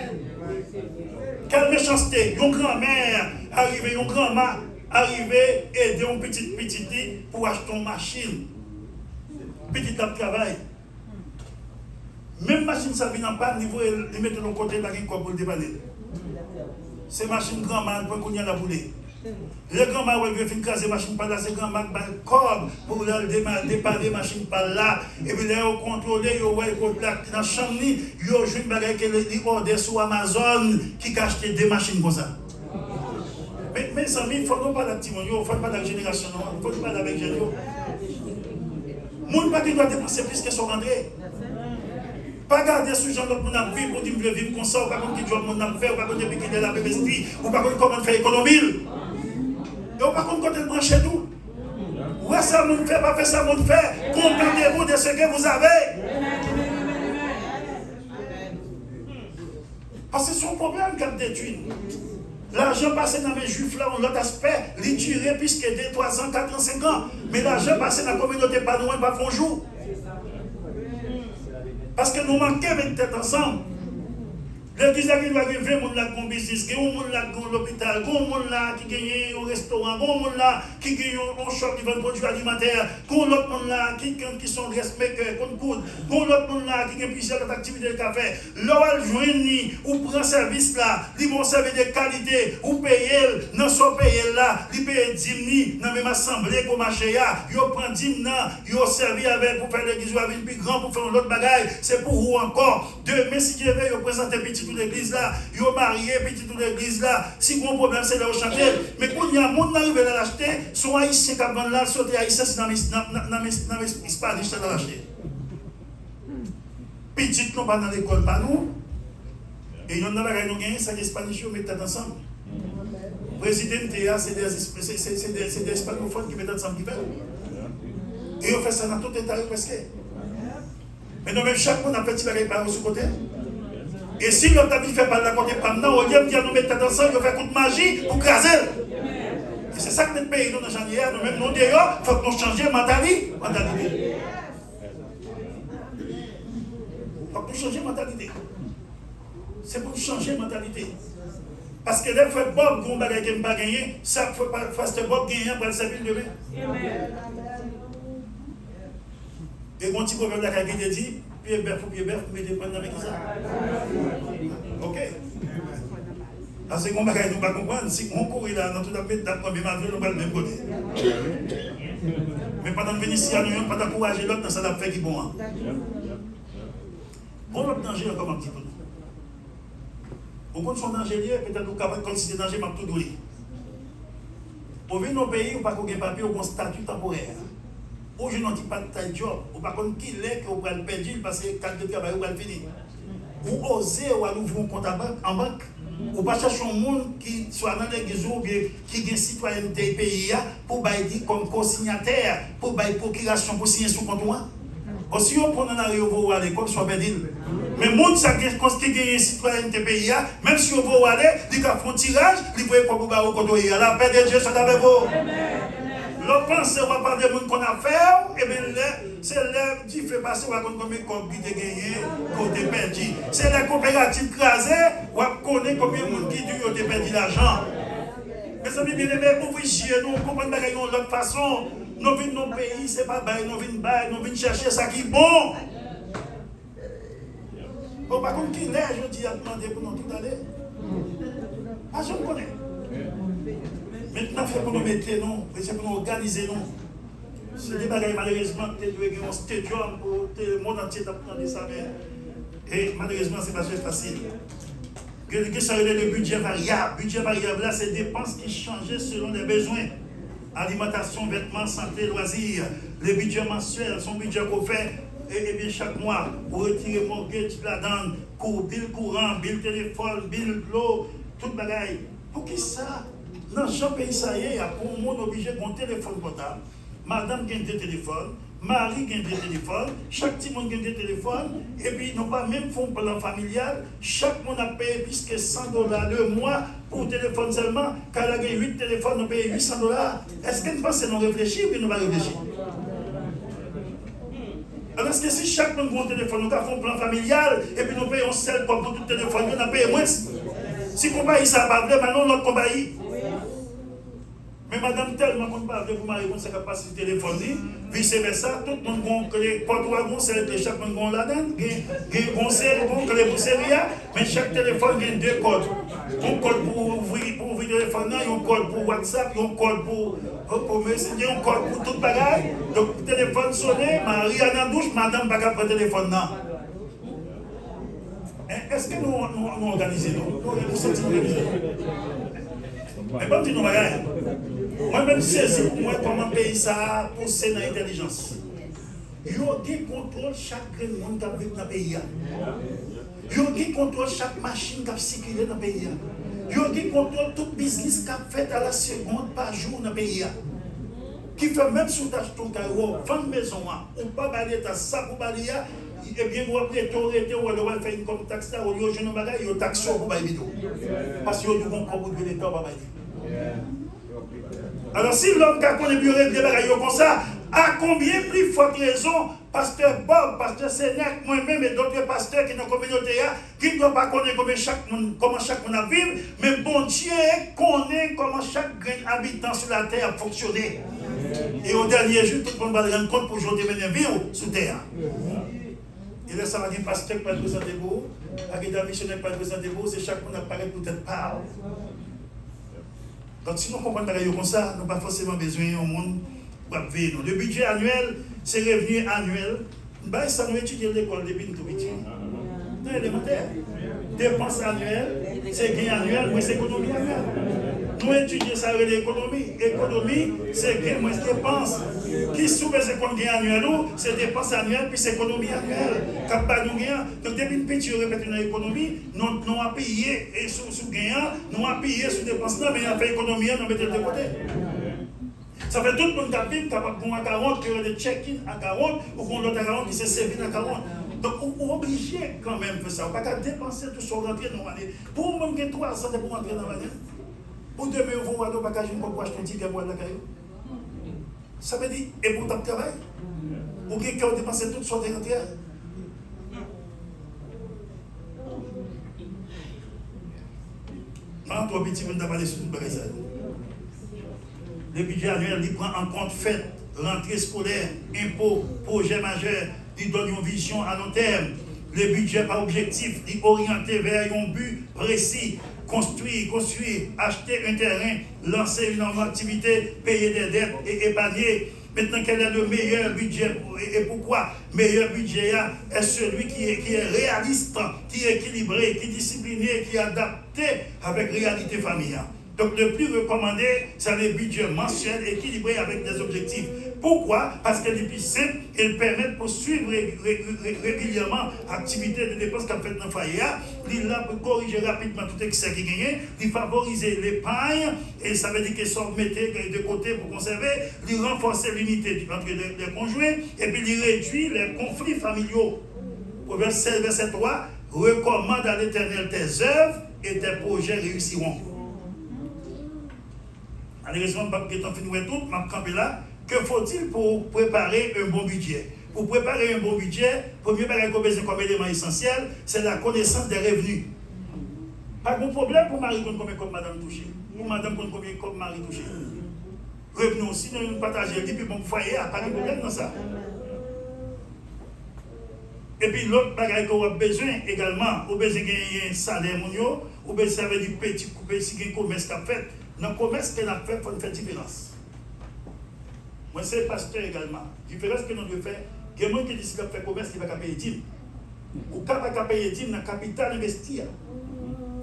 Quelle méchanceté, une grand-mère arrivée, une grand-mère arrivée, aider une petite pour acheter une machine. Petite travail. Même machine, ça vient en panne, ils mettent de l'autre côté, ils ne pour le dépanner. C'est machine grand-mère, pour qu'on y a la boulée. Les grand-mères veulent faire craser machine par là, c'est grand-mère qui le corps pour dépanner machine par là. Et puis là, ils contrôlent, ils voient dans la chambre, ils ont joué une bagarre qui est ordonnée sur Amazon qui a acheté des machines comme ça. Mais mes amis, il ne faut pas la petite, il ne faut pas la génération, il ne faut pas avec les gens. Mon pas qui doit dépenser plus que son rentrée. Pas garder ce genre de monde à vivre pour dire que je veux vivre comme ça, ou pas contre qui job mon a fait, ou pas contre qui de la PPST, ou pas contre comment faire économie. Et ou pas contre quand elle branche tout. Ouais, ça mon fait, pas faire ça mon fait. Contentez-vous de ce que vous avez. Parce que c'est son problème qui a détruit. L'argent passé dans les juifs là, on l'autre aspect, il durait puisque 2, 3 ans, 4 ans, 5 ans. Mais l'argent passé dans la communauté pas loin, pas font jour. Parce que nous manquons avec tête ensemble. L'église qui doit arriver, il y a un business, il y a un monde qui l'hôpital, il y a un monde qui gagne au restaurant, il y a un monde qui gagne au shop qui vend des produits alimentaires, il y a un autre monde qui sont dressmakers, qui coudent, il y a un autre monde qui a plusieurs activités de café. L'oral joint ou prend service là, ils vont servir de qualité, ou payer, non soit payer là, ils payent 10 000 dans la même assemblée comme marché là, ils prennent 10 000, ils servi avec pour faire l'église ou avec plus grand pour faire l'autre bagaille, c'est pour vous encore. Demain, si Dieu veut, vous présentez petit toute l'église là, ils ont marié petit toute l'église là. Si mon problème c'est là au chanter, mais quand il y a un monde qui arrive à l'acheter, sont haïtiens qui vont là, sont des haïtiens dans l'espace de l'acheter. Petit non pas dans l'école, pas nous. Et il y en a qui nous gagnent, ça les Espagnols mettent ensemble. Président c'est des hispanophones qui mettent ensemble. Et on fait ça dans tout État presque. Mais non, même chaque monde a fait tirer par ce côté. Et si l'autre a fait par la côté pendant, au lieu de dire nous mettons ensemble, il fait coup de magie pour craser. Et c'est ça que notre pays, nous, dans janvier, nous même nous d'ailleurs, il faut que nous changions de mentalité. Il faut que nous changions de mentalité. C'est pour changer de mentalité. Parce que les frères Bob, qui n'ont pas gagné, ça ne faut pas faire Bob gagner pour le servir demain. Et quand tu problème la qualité dit, Pierre Berf, vous mettez pas avec ça. Ok. Parce que nous ne pouvons pas comprendre, si on court là, dans tout le monde, dans le premier avion, nous ne pouvons pas le même côté. Mais pendant que nous venons ici, nous ne pouvons pas encourager l'autre dans ça, fait qui bon. Bon, l'autre danger encore un petit peu. Au compte son danger, peut-être nous pouvons considérer danger, mais tout doué. Pour venir dans nos pays, on ne peut pas avoir papier, on a un statut temporaire. Aujourd'hui, on ne dit pas de job, ou par contre, qui l'est qu'on va le perdre parce que le cadre de travail va le finir. Ou oser ou à ouvrir un compte en banque, ou pas chercher un monde qui soit dans l'église ou bien qui a une citoyenneté pays pour dire comme co-signataire, pour procuration pour signer sous compte. Parce que si on prend dans la rue, on va aller comme soit perdu. Mais le monde qui a une citoyenneté pays, même si on va aller, il va faire un tirage, il va faire comme au compte. La paix de Dieu soit avec vous. L'on pense qu'on va parler de monde qu'on a fait, et bien c'est l'heure qui fait passer, on va connaître combien de copies de gagné, côté perdu. C'est la coopérative crasée, on va connaître combien de monde qui a perdu l'argent. Mes amis bien-aimés, pour vous chier, nous comprenons de l'autre façon. Nous venons dans nos pays, ce n'est pas bail, nous venons chercher ça qui est bon. Bon, par contre, qui est, je dis, à demander pour nous tout aller. Ah, je me connais. Maintenant, il faut pour nous mettre, c'est pour nous organiser. C'est des bagages, malheureusement, tu dois avoir un stadium pour le monde entier d'apprendre ça. Et malheureusement, ce n'est pas facile. Que ça relève le budget variable. Le budget variable, là, c'est des dépenses qui changent selon les besoins. Alimentation, vêtements, santé, loisirs. Les budgets mensuels, son budget qu'on fait, et bien chaque mois, vous retirez mon mortgage là-dedans, bill courant, bill téléphone, bill l'eau, tout bagaille. Pour qui ça? Dans chaque pays, ça y est, il y a pour le monde obligé de mon téléphone portable. Madame gagne des téléphones, Marie gagne des téléphones, chaque petit monde gagne des téléphones, et puis ils n'ont pas même fonds pour plan familial. Chaque monde a payé plus que $100 le mois pour le téléphone seulement. Quand elle a gagné 8 téléphones, on paye $800. Est-ce qu'elle pense que nous réfléchissons ou bien nous ne pas réfléchir? Alors, est-ce que si chaque monde a un téléphone, nous avons un plan familial, et puis nous payons seul pour tout le téléphone, nous avons payé moins? Si le compagnie ça va pas, maintenant notre compagnie. Mais madame, tellement qu'on parle de vous marier avec sa capacité téléphonique, vice-versa, tout le monde a porte-wagon, c'est chaque monde a là-dedans, il y a un conseil, mais chaque téléphone a 2 codes. Un code pour ouvrir le téléphone, un code pour WhatsApp, un code pour Messenger, un code pour tout bagaille. Donc, le téléphone sonné, Marie a dans la douche, madame n'a pas pris le téléphone. Est-ce que nous organisons nous sentimos mais pas nous bagaille. Moi-même, c'est pour moi comment payer ça pour c'est dans l'intelligence. Ils ont contrôle chaque monde qui vit dans le pays. Ils ont contrôle chaque machine qui circule dans le pays. Ils ont contrôle tout business qui fait à la seconde par jour dans le pays. Qui fait même sous ta ton carreau, vendre maison, ou pas balayer ta sac ou balayer, et bien vous avez arrêté ou alors faire une comme taxe là, ou vous avez un bagage, vous taxe pour balayer vidéo. Parce que vous avez un propos de l'État pour balayer. Alors si l'homme qui a connu mieux régler bagages comme ça, à combien plus forte raison, pasteur Bob, pasteur Sénac, moi-même et d'autres pasteurs qui sont dans la communauté, qui ne doivent pas connaître comment chaque monde a vécu, mais bon Dieu connaît comment chaque habitant sur la terre a fonctionné. Et au dernier jour, tout le monde va se rendre compte pour jouer des vivre sous terre. Et là, ça va dire pasteur qui va présenter vous, avec des missionnaires qui va présenter vous, c'est chaque monde apparaît pour être part. Donc si nous comprenons comme ça, nous n'avons pas forcément besoin au monde pour vivre. Le budget annuel, c'est revenu annuel. Ça nous étudie l'école depuis nous tout petit. Dans l'élémentaire. Dépenses annuelles, c'est gain annuel, mais c'est économie annuelle. Nous étudions ça avec l'économie. Économie, c'est gain, moins dépenses. Qui souvent c'est qu'on gain annuel, c'est dépenses annuelles, puis c'est économie annuelle. Quand pas nous gain, donc depuis une petite répète dans l'économie, nous avons payé et sous gain, nous avons payé sous dépenses, mais nous avons fait économie, nous mettons de côté. Ça fait tout le monde qui est capable de à 40, qui a des check-in à 40, ou qu'on l'autre à 40 qui s'est servi à 40. Donc, on est obligé quand même de faire ça. On ne peut pas dépenser tout sur rentrer dans l'année. Pour moi, j'ai 300 pour rentrer dans l'année. Pour demain, vous ne pouvez pas acheter un ticket pour aller à la caillou. Ça veut dire, et pour ton travail, ou quelqu'un qui a dépensé tout sur rentrer. Non, toi, petit, on n'a pas les sous de ça. Le budget annuel, il prend en compte fête, rentrée scolaire, impôts, projets majeurs, il donne une vision à long terme. Le budget par objectif, il orienté vers un but précis. Construire, acheter un terrain, lancer une activité, payer des dettes et épargner. Maintenant, quel est le meilleur budget et pourquoi? Le meilleur budget est celui qui est réaliste, qui est équilibré, qui est discipliné, qui est adapté avec réalité familiale. Donc, le plus recommandé, c'est le budget mensuel équilibré avec des objectifs. Pourquoi? Parce qu'elle est plus simple, elle permet de poursuivre régulièrement l'activité de dépenses qu'a fait dans le foyer. Il là pour corriger rapidement tout excès qui gagne, il favorise l'épargne, et ça veut dire qu'elle sort mettre de côté pour conserver, il renforce l'unité entre les conjoints, et puis il réduit les conflits familiaux. Proverbe 16, verset 3, recommande à l'Éternel tes œuvres et tes projets réussiront. Allez, je vais tout, là. Que faut-il pour préparer un bon budget? Pour préparer un bon budget, le premier bagage qu'on besoin comme élément essentiel, c'est la connaissance des revenus. Pas de problème pour Marie combien comme madame touché. Pour madame combien comme Marie touché. Revenus aussi, nous partageons et puis bon foyer, pas de problème dans ça. Et puis l'autre bagage qu'on a besoin également, on a besoin de un salaire, ou besoin de du petit commerce qu'on a fait. Dans le commerce qu'on a fait, il faut faire différence. Moi, c'est pasteur également. La différence que nous devons faire, il y a des gens qui disent qu'il fait commerce, qui va payer 10. Ou quand on va payer 10 dans le capital investir.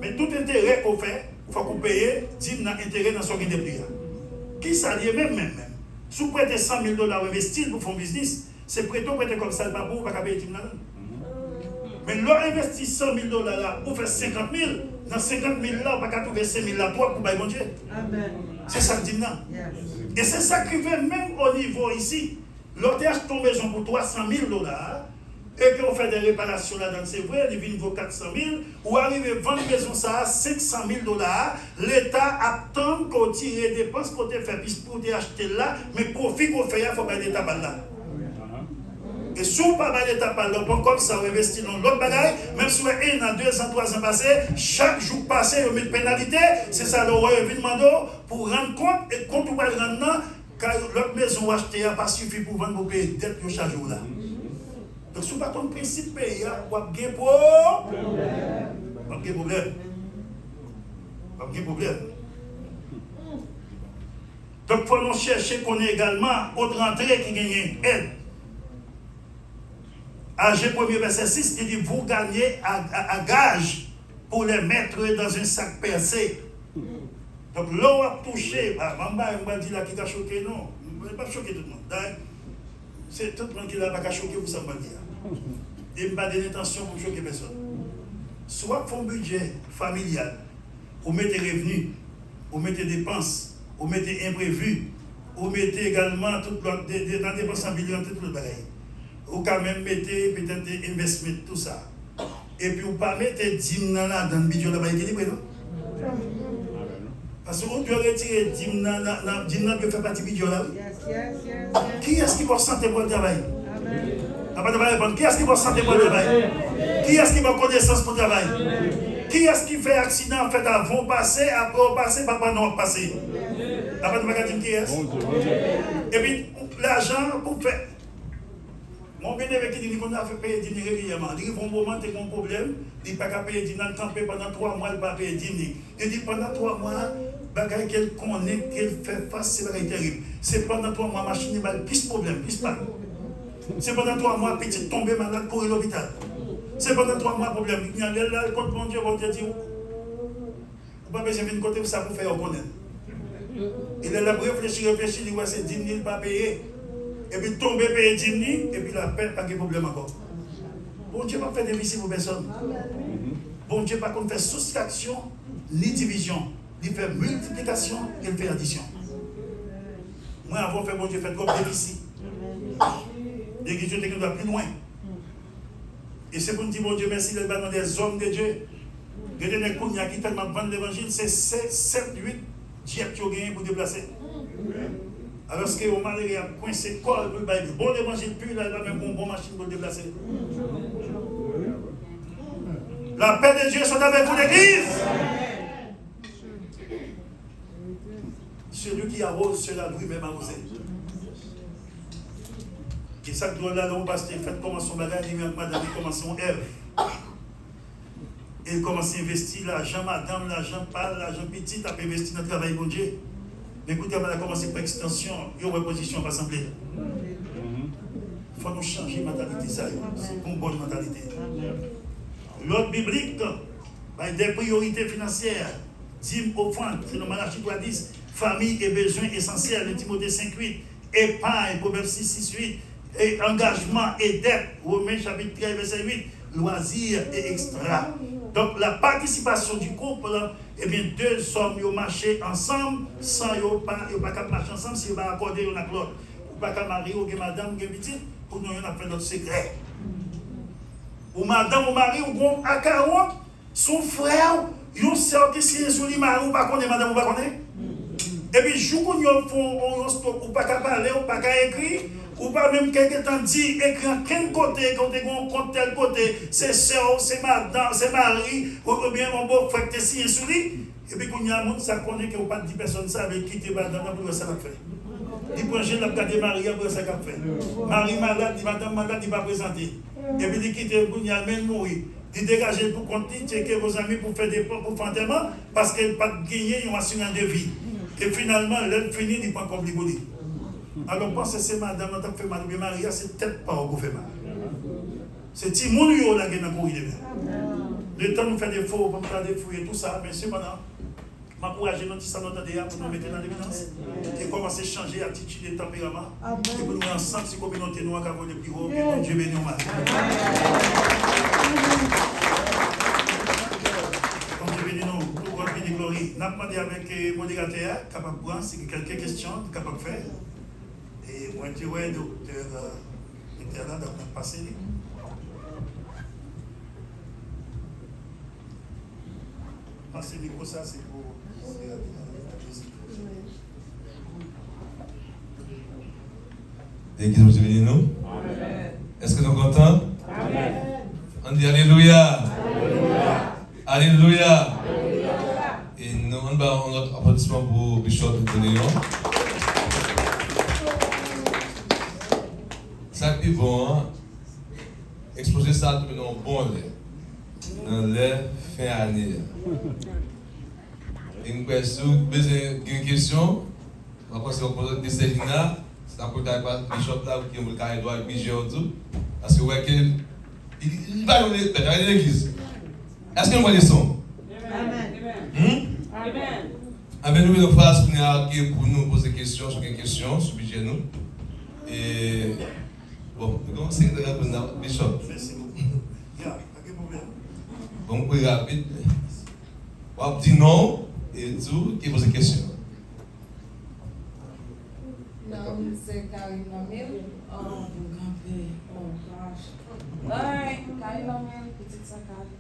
Mais tout intérêt qu'on fait, il faut qu'on paye 10 dans l'intérêt dans son gain de prix. Qui s'allie même. Si vous prêtez $100 000 investir pour faire un business, c'est prêter comme ça, pas pour payer 10 000. Mais l'on investit $100 000 là pour faire 50 000. Dans 50 000 là, on ne peut pas trouver 5 000 là pour payer mon Dieu. C'est ça que je dis là. Et c'est ça qui fait même au niveau ici. L'autre achète ton maison pour $300 000 et qu'on fait des réparations là-dedans, c'est vrai, il vient vaut 400 000, ou arrive à vendre maison ça à $500 000, l'État attend qu'on tire les dépenses qu'on te fait pour acheter là, mais profit qu'on fait, il faut pas l'État là. Et si on ne peut pas l'État par là, comme ça, on investit dans l'autre bagaille, même si on a 1 an, 2 ans, 3 ans passés, chaque jour passé, on met une pénalité, c'est ça le revenu pour rendre compte, et quand on va le rendre, car l'autre maison achetée n'a pas suffi pour vendre vos pays dette chaque jour là. Donc, si on n'a pas ton principe pays, on va gagner problème. Donc, il faut nous chercher qu'on ait également autre entrée qui gagne aide. Agé 1er verset 6, il dit, vous gagnez à gage pour les mettre dans un sac percé. Donc l'eau a touché, on va dire là qui a choqué, non, on ne va pas choquer tout le monde. C'est tout le monde qui n'a pas choqué pour ça, me dire. Et pas de l'intention pour choquer personne. Soit font budget familial, ou mettez revenus, ou mettez dépenses, ou mettez imprévus, ou mettez également tout l'autre, dans dépenses en millions, tout le bagage. Ou quand même mettez peut-être des investissements, tout ça. Et puis, vous pas mettre 10 000 là dans le budget là-bas équilibré, non? Parce qu'on doit retirer 10 000 là, 10 000 qui fait partie du budget là. Qui est-ce qui va santé pour le travail? Qui est-ce qui va santé pour le travail? Qui est-ce qui va connaissance pour le travail? Qui est-ce qui fait accident en fait avant passer, après passer, papa non passer? Après, tu vas dire qui est-ce? Et puis, l'argent pour faire. Mon bénévole qui dit qu'on a fait payer dîner régulièrement. Il arrive un moment, tu as un problème, il n'a pas payé dîner, il pendant 3 mois, il n'a pas payé dîner. Il dit pendant 3 mois, bagaille qu'elle connaît, qu'elle fait face, c'est bagaille terrible. C'est pendant 3 mois, machine va plus problème, plus pas. C'est pendant 3 mois, petit tombé malade pour l'hôpital. C'est pendant 3 mois, problème. Il y a là, quand mon Dieu va te dire, vous pas besoin de côté pour ça pour faire reconnaître. Il est là pour réfléchir, il voit c'est 10 000 pas payé. Et puis tomber, payer 10 000, et puis la peine, pas de problème encore. Bon Dieu, pas faire difficile pour personne. Bon Dieu, pas qu'on fait soustraction, ni division. Il fait multiplication, et il fait addition. Moi, avant, fait bon Dieu, fait comme déficit. L'église de Dieu doit plus loin. Et c'est pour nous dire, bon Dieu, merci, il va dans des hommes de Dieu. Il y a des gens qui tellement vendent l'évangile, c'est 7, 8 diètes qui ont gagné pour déplacer. Alors que au malheur a coincé corps pour le bon l'évangile puis là même une bonne machine pour le déplacer. La paix de Dieu soit avec vous l'église. Celui qui arrose sera lui-même arrosé. Et ça doit là on passe fait comment son bagage il madame commence son Ève. Il commence à investir l'argent madame l'argent pas l'argent petit a investi dans le travail bon Dieu. Mais écoutez, on va commencer par extension et reposition pour l'Assemblée. Il faut nous changer la mentalité, ça. C'est une bonne mentalité. L'ordre biblique, des priorités financières, dîmes, offrandes, c'est le Malachie 3:10, famille et besoins essentiels, le Timothée 5:8, épargne, Proverbe 6:8, et engagement et dette, Romains chapitre 13, verset 8, loisirs et extra. Donc la participation du couple, eh bien, 2 hommes qui marché ensemble, sans qu'ils ne pas marcher ensemble, si ils ne pas accorder l'un à l'autre. Ou pas qu'à marier, ou que madame, ou que petit, pour nous, on a fait notre secret. Ou madame, ou mari, ou à 40, son frère, ils ont sorti si sur les maris, ou pas connaître madame, ou pas connaître. Et puis, jour qu'on y font, ou pas qu'à parler, ou pas qu'à écrire, ou pas même quelqu'un temps dit, écrit à quel côté, quand on compte tel côté, c'est soeur, c'est madame, c'est mari, ou bien mon beau frère qui est signé sur lui. Et puis, quand il y a un monde, ça connaît que pas 10 personnes, ça avec qui tu es madame, pour ça va faire. Il prend jeune, il a gardé Marie, pour ça va faire. Marie malade, madame malade, il va présenter. Et puis, il quitte, il a même mourir. Il dégage pour compter, checker vos amis pour faire des pour fantômes, parce qu'il n'a pas gagné, il a assuré de vie. Et finalement, l'elle finit, il prend comme l'iboli. Alors, pensez que c'est madame, on a fait mal, mais Maria, c'est peut-être pas au fait mal. C'est Timon, lui, on a gagné dans le courir de mer. Le temps, nous fait des faux, pour faire des fouilles et tout ça, mais cependant, m'encourager notre salon d'ADA pour nous mettre dans l'évidence et commencer à changer l'attitude et tempérament. Et pour nous ensemble, si la communauté nous a le plus haut, et bon Dieu béni au mal. Bon Dieu béni nous, pour grand béni gloire. Nous avons demandé avec le modérateur, capable de voir si quelques questions, capable de faire. Et moi, je dirais, docteur, était là, dans le passé. Passer le micro, ça, c'est pour. L'église vous bénit nous. Est-ce que nous sommes contents? Amen. On dit Alléluia. Alléluia. Et nous on va un applaudissement pour Bishop de Léon. Ça qui est bon, exposer ça dans un bon lait. Dans l'air fin année. Et nous avons une question. On va passer au projet de Célina. C'est un peu de Bishop là qui est le carré droit de Bishop. Parce que il va donner l'église. Est-ce que nous voyons ça? Amen. Amen. Amen. Nous avons une phrase pour nous poser des questions sur les questions sur le budget. Et Bon, nous commençons à répondre à Bishop. Merci beaucoup. Ya, pas de problème. Bon, pour rapide. On dit non et tout, qui pose une question. Non, c'est Karim Lamel. Oh, gosh. Alright, Karim Lamel, petite saccade.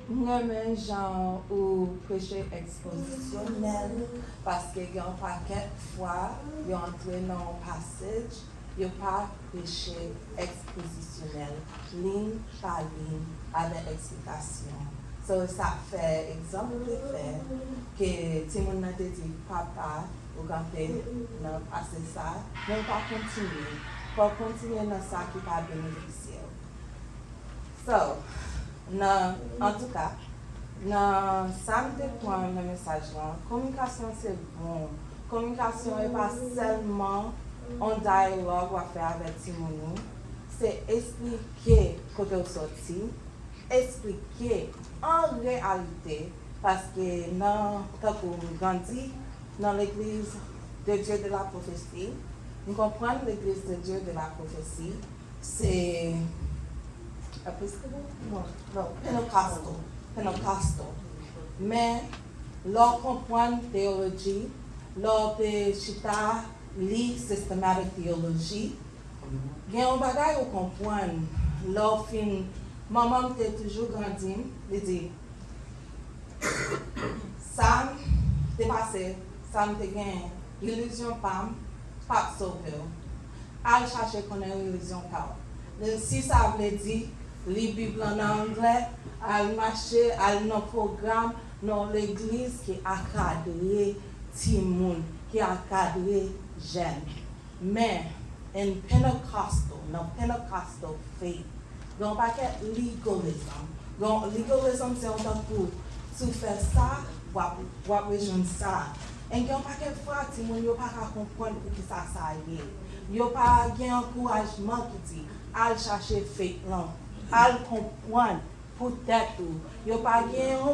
Moi, genre, ou prêcher expositionnel, parce que y a un paquet de fois, y a entré dans un passage, y a pas prêché expositionnel, ligne par ligne, avec explication. So, ça fait exemple de fait que si mon a dit papa, ou quand dans passer ça, mais pas continuer, pour continuer dans ça qui va bénéficier. So, en tout cas, dans samedi point le message là, communication c'est bon. Communication n'est pas seulement un dialogue à faire avec Timonou, c'est expliquer côté sorti, expliquer en réalité, parce que tant qu'on grandit dans l'église de Dieu de la prophétie, nous comprenons l'église de Dieu de la prophétie, c'est Pentecostal. Mais, l'on comprend la théologie, l'on chita lit systematic theology, il y a un bagage où comprendre, l'on fin, maman t'es toujours grandi, il dit, ça t'est passé, ça t'est gagné, l'illusion pas sauvé, al chercher qu'on a l'illusion pas. Si ça veut dire, les Bibles en anglais, al marcher, al nos programmes, dans l'église qui a cadré Timoun, qui a cadré jeunes. Mais, in Pentecostal faith, il y a un paquet de legalism. Legalism, c'est un temps pour tu fais ça, pour rejoindre ça. Et il y a un paquet de fois, Timoun, il n'y a pas à comprendre pour qui ça y est. Il n'y a pas un encouragement qui dit, al chercher faith là. Al comprendre peut-être il n'y a pas un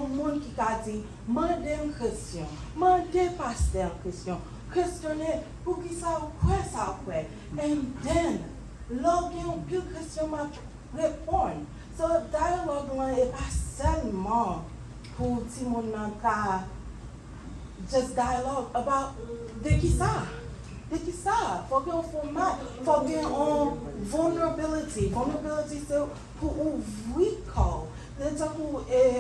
monde qui a dit mandez une question, mandez pasteur une question, questionner pour qui ça ou quoi ça ou quoi. And then, là, il y a une pile question m'a répondre. So, dialogue là n'est pas seulement pour tout le monde just dialogue about de qui ça. De qui ça? Faut qu'il y ait un format, faut qu'il y ait une vulnerability. Vulnerability, c'est pour ouvrir le corps, c'est pour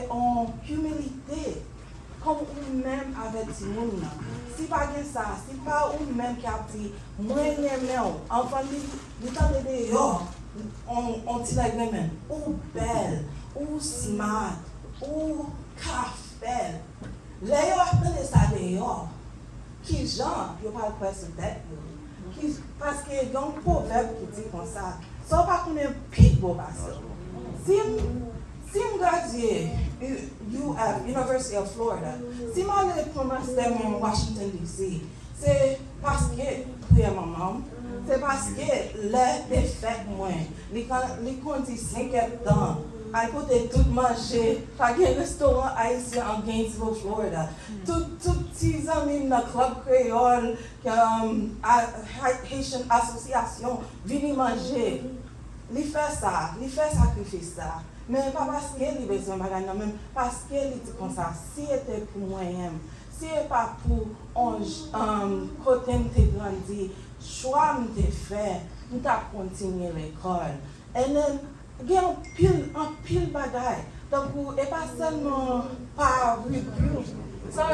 en humilité, comme nous-mêmes avec tout le monde. Si pas ça, si pas nous-mêmes qui a dit, moi, enfin, nous t'en dehors, on dit like women, ou belle, ou smart, ou café. Là, on appelle ça dehors. Qui genre, il n'y a pas de personne d'être. Parce qu'il y a un proverbe qui dit comme ça. Ça pas qu'on est pire pour passer. Si je gradué University of Florida, si je allais pour en Washington DC, c'est parce que je suis maman, c'est parce que les défaites moins, les conditions qu'elles donnent. À côté tout manger, pas de restaurant haïtien en Gainesville, Florida. Tout petits amis dans le club créole, Haitian Association, viennent manger. Ils font ça, ils font sacrifice ça. Mais pas parce qu'ils ont besoin de bagage, même parce qu'ils disent comme ça. Si c'était pour moi-même, si c'était pas pour côté de grandi, choix de faire, nous avons continué l'école. Et then, il y a un pile bagaille. Donc, et pas seulement par rebuke. Pas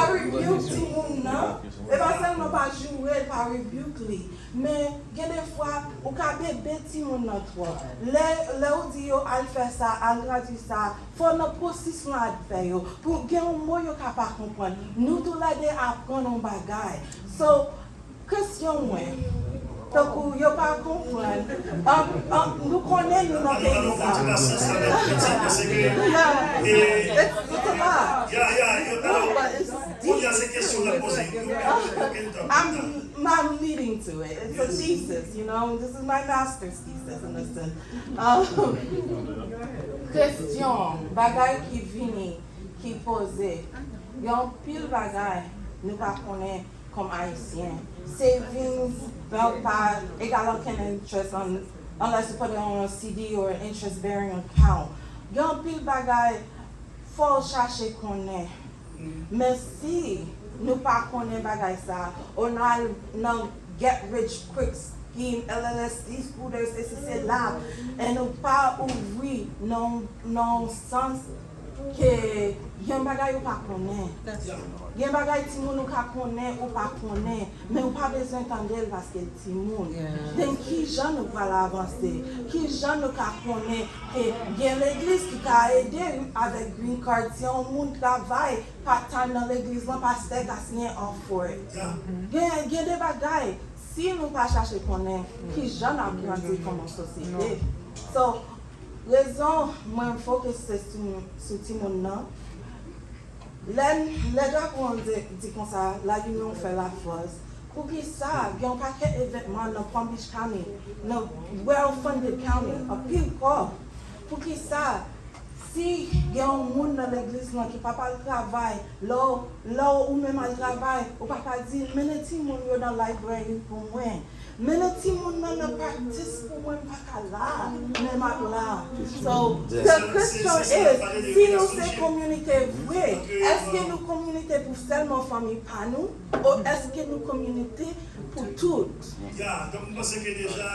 rebuke tout le monde, non? Et pas seulement pas jouer par rebuke. Mais, il y a des fois, on peut bébé tout le monde dans toi. Là où dit, al faire ça, al traduire ça, il faut un processus à faire. Pour qu'il y ait un mot qui ne pas comprendre. Nous, tous les deux, apprendre un bagaille. So, question, moi. Donc, il n'y a pas à comprendre. Nous connaissons nos I'm leading to it. It's a thesis, you know. This is my master's thesis in this sense. Question, bagay qui vient, qui pose. Il y a un pile bagay, nous ne connaissons comme haïtien. Savings, pas égal aucun interest unless you put it on a CD or an interest-bearing account. Yon pile bagay, faut chercher qu'on est. Mais si nous pas connaît bagay ça, on a non get rich quick scheme, LLC, scooters, c'est là, et nous pas ouvrir non sens que yon bagay ou pas connaît. Yon bagay ti moun ou ka connaît ou pas connaît, mais ou pas besoin d'entendre parce que ti moun. Donc qui gens nous va avancer, qui gens nous ka connaît et gen l'église qui ka aider avec green card si on moun travail part-time dans l'église là pasteur ka signé en for it. Gen des bagay si nous pas chercher connaît qui gens a grandi comme société. So raison moi focus sur ti moun nan. Les gars qu'on dit comme ça, la union fait la force. Pour qui ça, il y a un paquet d'événements dans Palm Beach County, dans well-funded county, à pile corps. Pour qui ça, si il y a un monde dans l'église qui ne peut pas travailler, là où même à travail, on ne peut pas dire, mais les petits gens dans la librairie pour moi. Mais les petits gens dans la practice pour moi, pas là, même là. So, the question is, si nous sommes communauté vrai, est-ce que nous communauté pour seulement famille pas nous, ou est-ce que nous communauté pour toutes? Donc, je pense que déjà,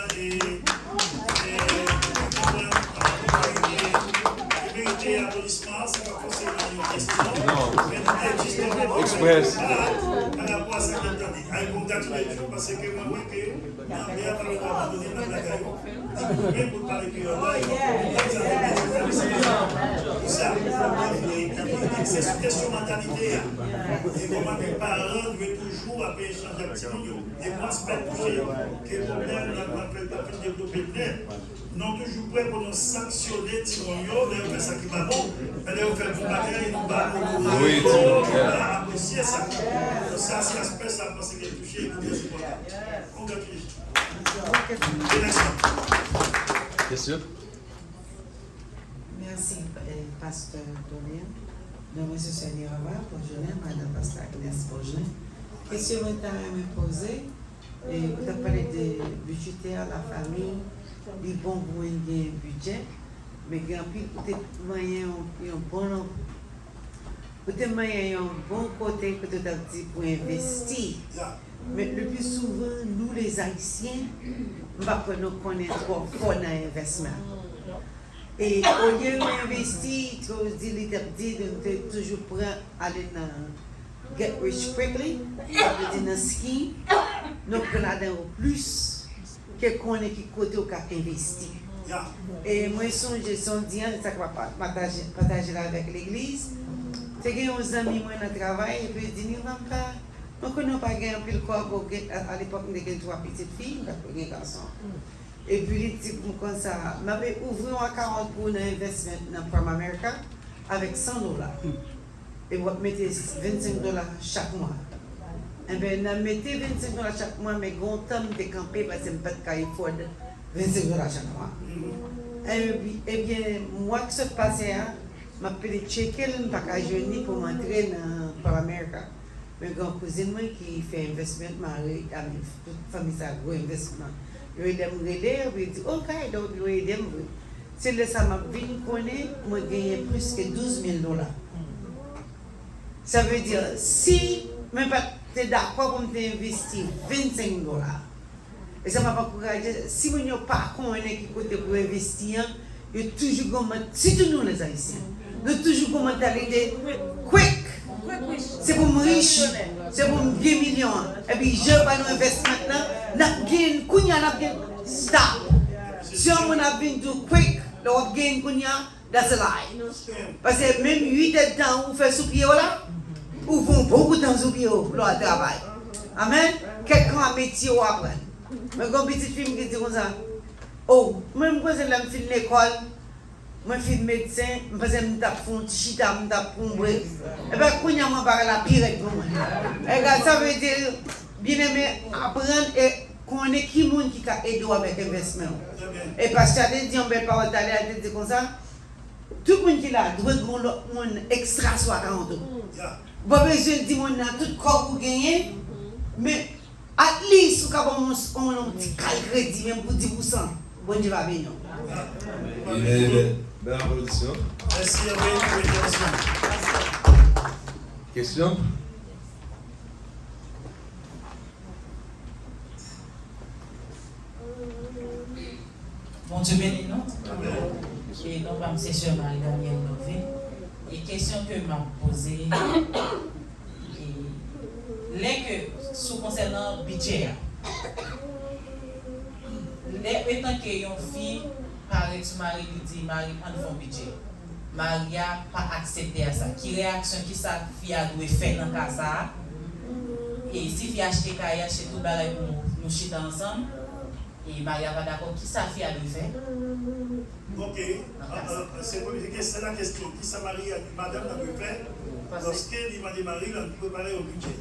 vérité applaudissements, c'est pas forcément une question. Mais justement, Express. Par rapport à ce que tu as dit, je congratule toujours parce que moi, je suis bien parfois abandonné dans la gagne. Je pour parler que c'est une question de mentalité. Et comment les parents doivent toujours appeler changer un petit peu. Et moi, c'est pas touché que le problème n'a pas fait développer net. Non toujours prêt pour nous sanctionner Timonio, d'ailleurs fait ça qui va bon, d'ailleurs fait pour bagarre et nous battre, apprécier ça. Ça, c'est l'aspect, ça pense qu'il est touché, il est supportable. Congratulations. Question? Merci, Pasteur Dorian. Donc, M. Seigneur Ravat, bonjour, Madame Pasteur Agnès Bonjour. Question que je me poser, vous avez parlé de budgétaire, la famille, les bons pour un budget, mais il y a peut-être moyen un bon côté pour investir. Mais le plus souvent, nous les Haïtiens, nous connaissons trop fort dans l'investissement. Et au lieu d'investir, de toujours prendre aller dans Get Rich Quickly, dans ski, nous prenons plus que qu'on est qui côté au cas investi. Et moi, je son dia, ça va partager avec l'église. C'est que nos amis moi dans travail et puis dire nous connaissons pas gagner pile quoi à l'époque nous avons 3 petites filles, 4 garçons. Et puis les types comme ça, m'avait ouvert un account pour un investissement dans Prime America avec $100. Et vous mettez $25 chaque mois. Eh bien, nous mettons $25 chaque mois, mais quand on est campé, parce que je ne peux pas afford $25 chaque mois. Eh bien, moi qui se passe, je peux checker le package pour m'entrer dans Prime America. Mais quand cousine qui fait investissement, toute la famille a un gros investissement. Je vais me relire, je vais dire, ok, donc je vais aider. Si le ça m'a bien connu, moi j'ai gagné plus que $12,000. Ça veut dire, si même pas tu es d'accord pour investir $25, et ça m'a pas encouragé, si vous n'avez pas connu qui côté pour investir, il y a toujours comme, surtout nous les Haïtiens, nous avons toujours comme mentalité quick. C'est pour me riche, c'est pour me gagner millions. Et puis je vais nous investir maintenant, nous gagnons, stop. Si on a besoin de quick, nous gagnons, that's a lie. Parce que même 8 ans, vous faites soupier là, vous faites beaucoup de temps soupier pour le travail. Amen. Quelqu'un a un métier ou apprendre. Mais quand une petite fille me dit comme ça, oh, même quand je suis à l'école, je suis médecin, je suis un chita, je suis un et bien, quand je suis la pire avec moi. Et ça veut dire, bien aimé, apprendre et connaître qui qui a aidé avec l'investissement. Et parce que tu dit, on ne peut pas aller comme ça, tout le monde qui est là doit être un extra soit 40 ans. Pas besoin de dire, tout corps pour gagner, Mais, at least, si on a un petit crédit, même pour 10%, bon Dieu va bénir. Belle applaudissement. Merci à vous pour l'intervention. Question? Bon Dieu béni, non? Et non, pas M. Sœur Marie-Daniel Nové. Et question que m'a posée, les que, sous concernant budget, les étant que une fille, paraît son mari lui dit, Marie, prend son budget. Marie n'a pas accepté à ça. Qui réaction qui sa fille a dû faire dans le cas ça? Et si fille a acheté Kaya, acheté tout le pour nous chiter ensemble, et Marie n'a pas d'accord, qui sa fille a dû faire? Ok, c'est la question. Qui ça Marie, madame n'a pu faire lorsqu'elle m'a démarré, elle a préparé au budget.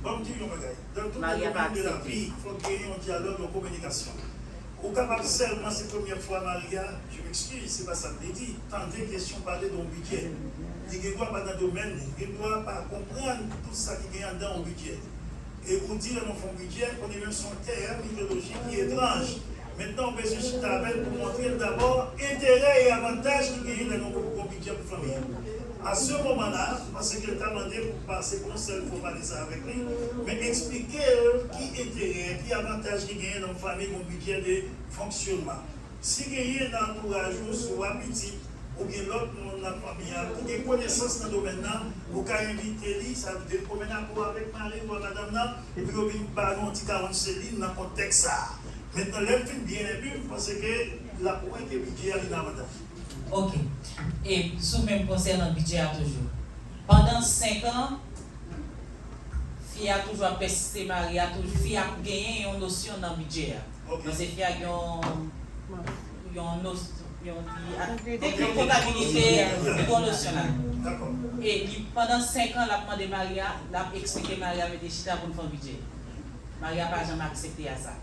Comme dit dans tout le domaine de la vie, il faut qu'il y ait un dialogue, une communication. Au capable seulement, c'est la première fois, Maria, je m'excuse, c'est pas ça que je dis, tant des questions parler d'un budget. Il ne doit pas dans le domaine, il ne doit pas comprendre tout ça qui est dans le budget. Et pour dire dans mon budget, on est même son terme idéologique qui est étrange. Maintenant, on peut se citer avec pour montrer d'abord intérêt et avantages qui gagnent dans nos budget pour la famille. À ce moment-là, parce que l'État demandé pour passer pour seul, il faut parler ça avec lui, mais expliquer qui intérêt, qui avantage qui gagne dans la famille, mon budget de fonctionnement. Si gagne dans l'entourage, soit petit, ou bien l'autre dans la famille, qui a connaissance dans le domaine, ou qui a invité lui, ça veut dire promener avec Marie ou madame, et puis on va un petit 40 céline dans le contexte ça. Maintenant, l'elle fait bien et bien parce que la pointe est budget à l'avantage. Ok. Et sous même concernant le budget toujours. Pendant 5 ans, fille a toujours persisté, Marie a toujours fille a gagné une notion dans le budget. Okay. Donc c'est fille a une comptabilité, une notion là. Et pendant 5 ans, la demandé Maria, l'a expliqué Maria avec des chita pour faire le budget. Maria n'a pas jamais accepté à ça.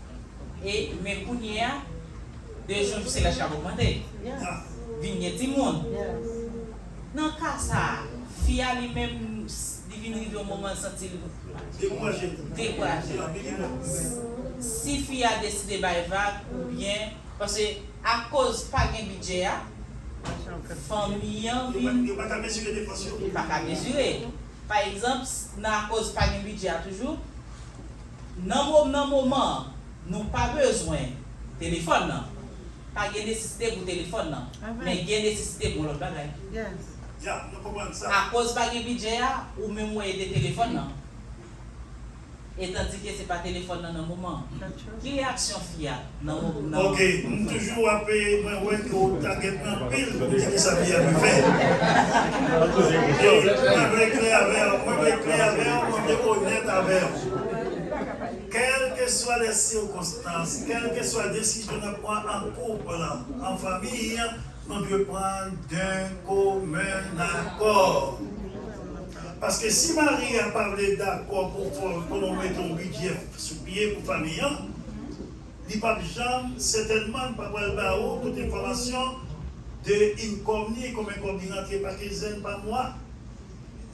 Et mais pour hier, 2 jours, c'est la charge augmentée. Vigné tout le monde. Dans le cas ça, fille a lui-même divine au moment sentir découragé. Si fille a décidé de vague ou bien parce que à cause pas de budget, famille pas qu'à mesurer des pensions. Pas qu'à mesurer. Par exemple, à cause pas de budget toujours, dans le moment, nous pas besoin de téléphone. Pas de nécessité pour le téléphone, mais il y a nécessité pour l'autre bagage. À cause pas de budget ou même des téléphones. Et tandis que ce n'est pas téléphone dans le moment. Quelle réaction fille dans le moment? Ok, nous toujours appelé, moi, ouais, que vous avez un pile pour dire que ça vient de faire. Moi, je vais clair avec, moi, je vais honnête avec. Quelles que soient les circonstances, quelles que soient les décisions qu'on prend en couple, en famille, on doit prendre d'un commun accord. Parce que si Marie a parlé d'accord pour nous mettre un budget sous pied pour la famille, il n'y a pas de gens, certainement, pas de toute information de incomni comme incomni rentré par quinzaine par mois.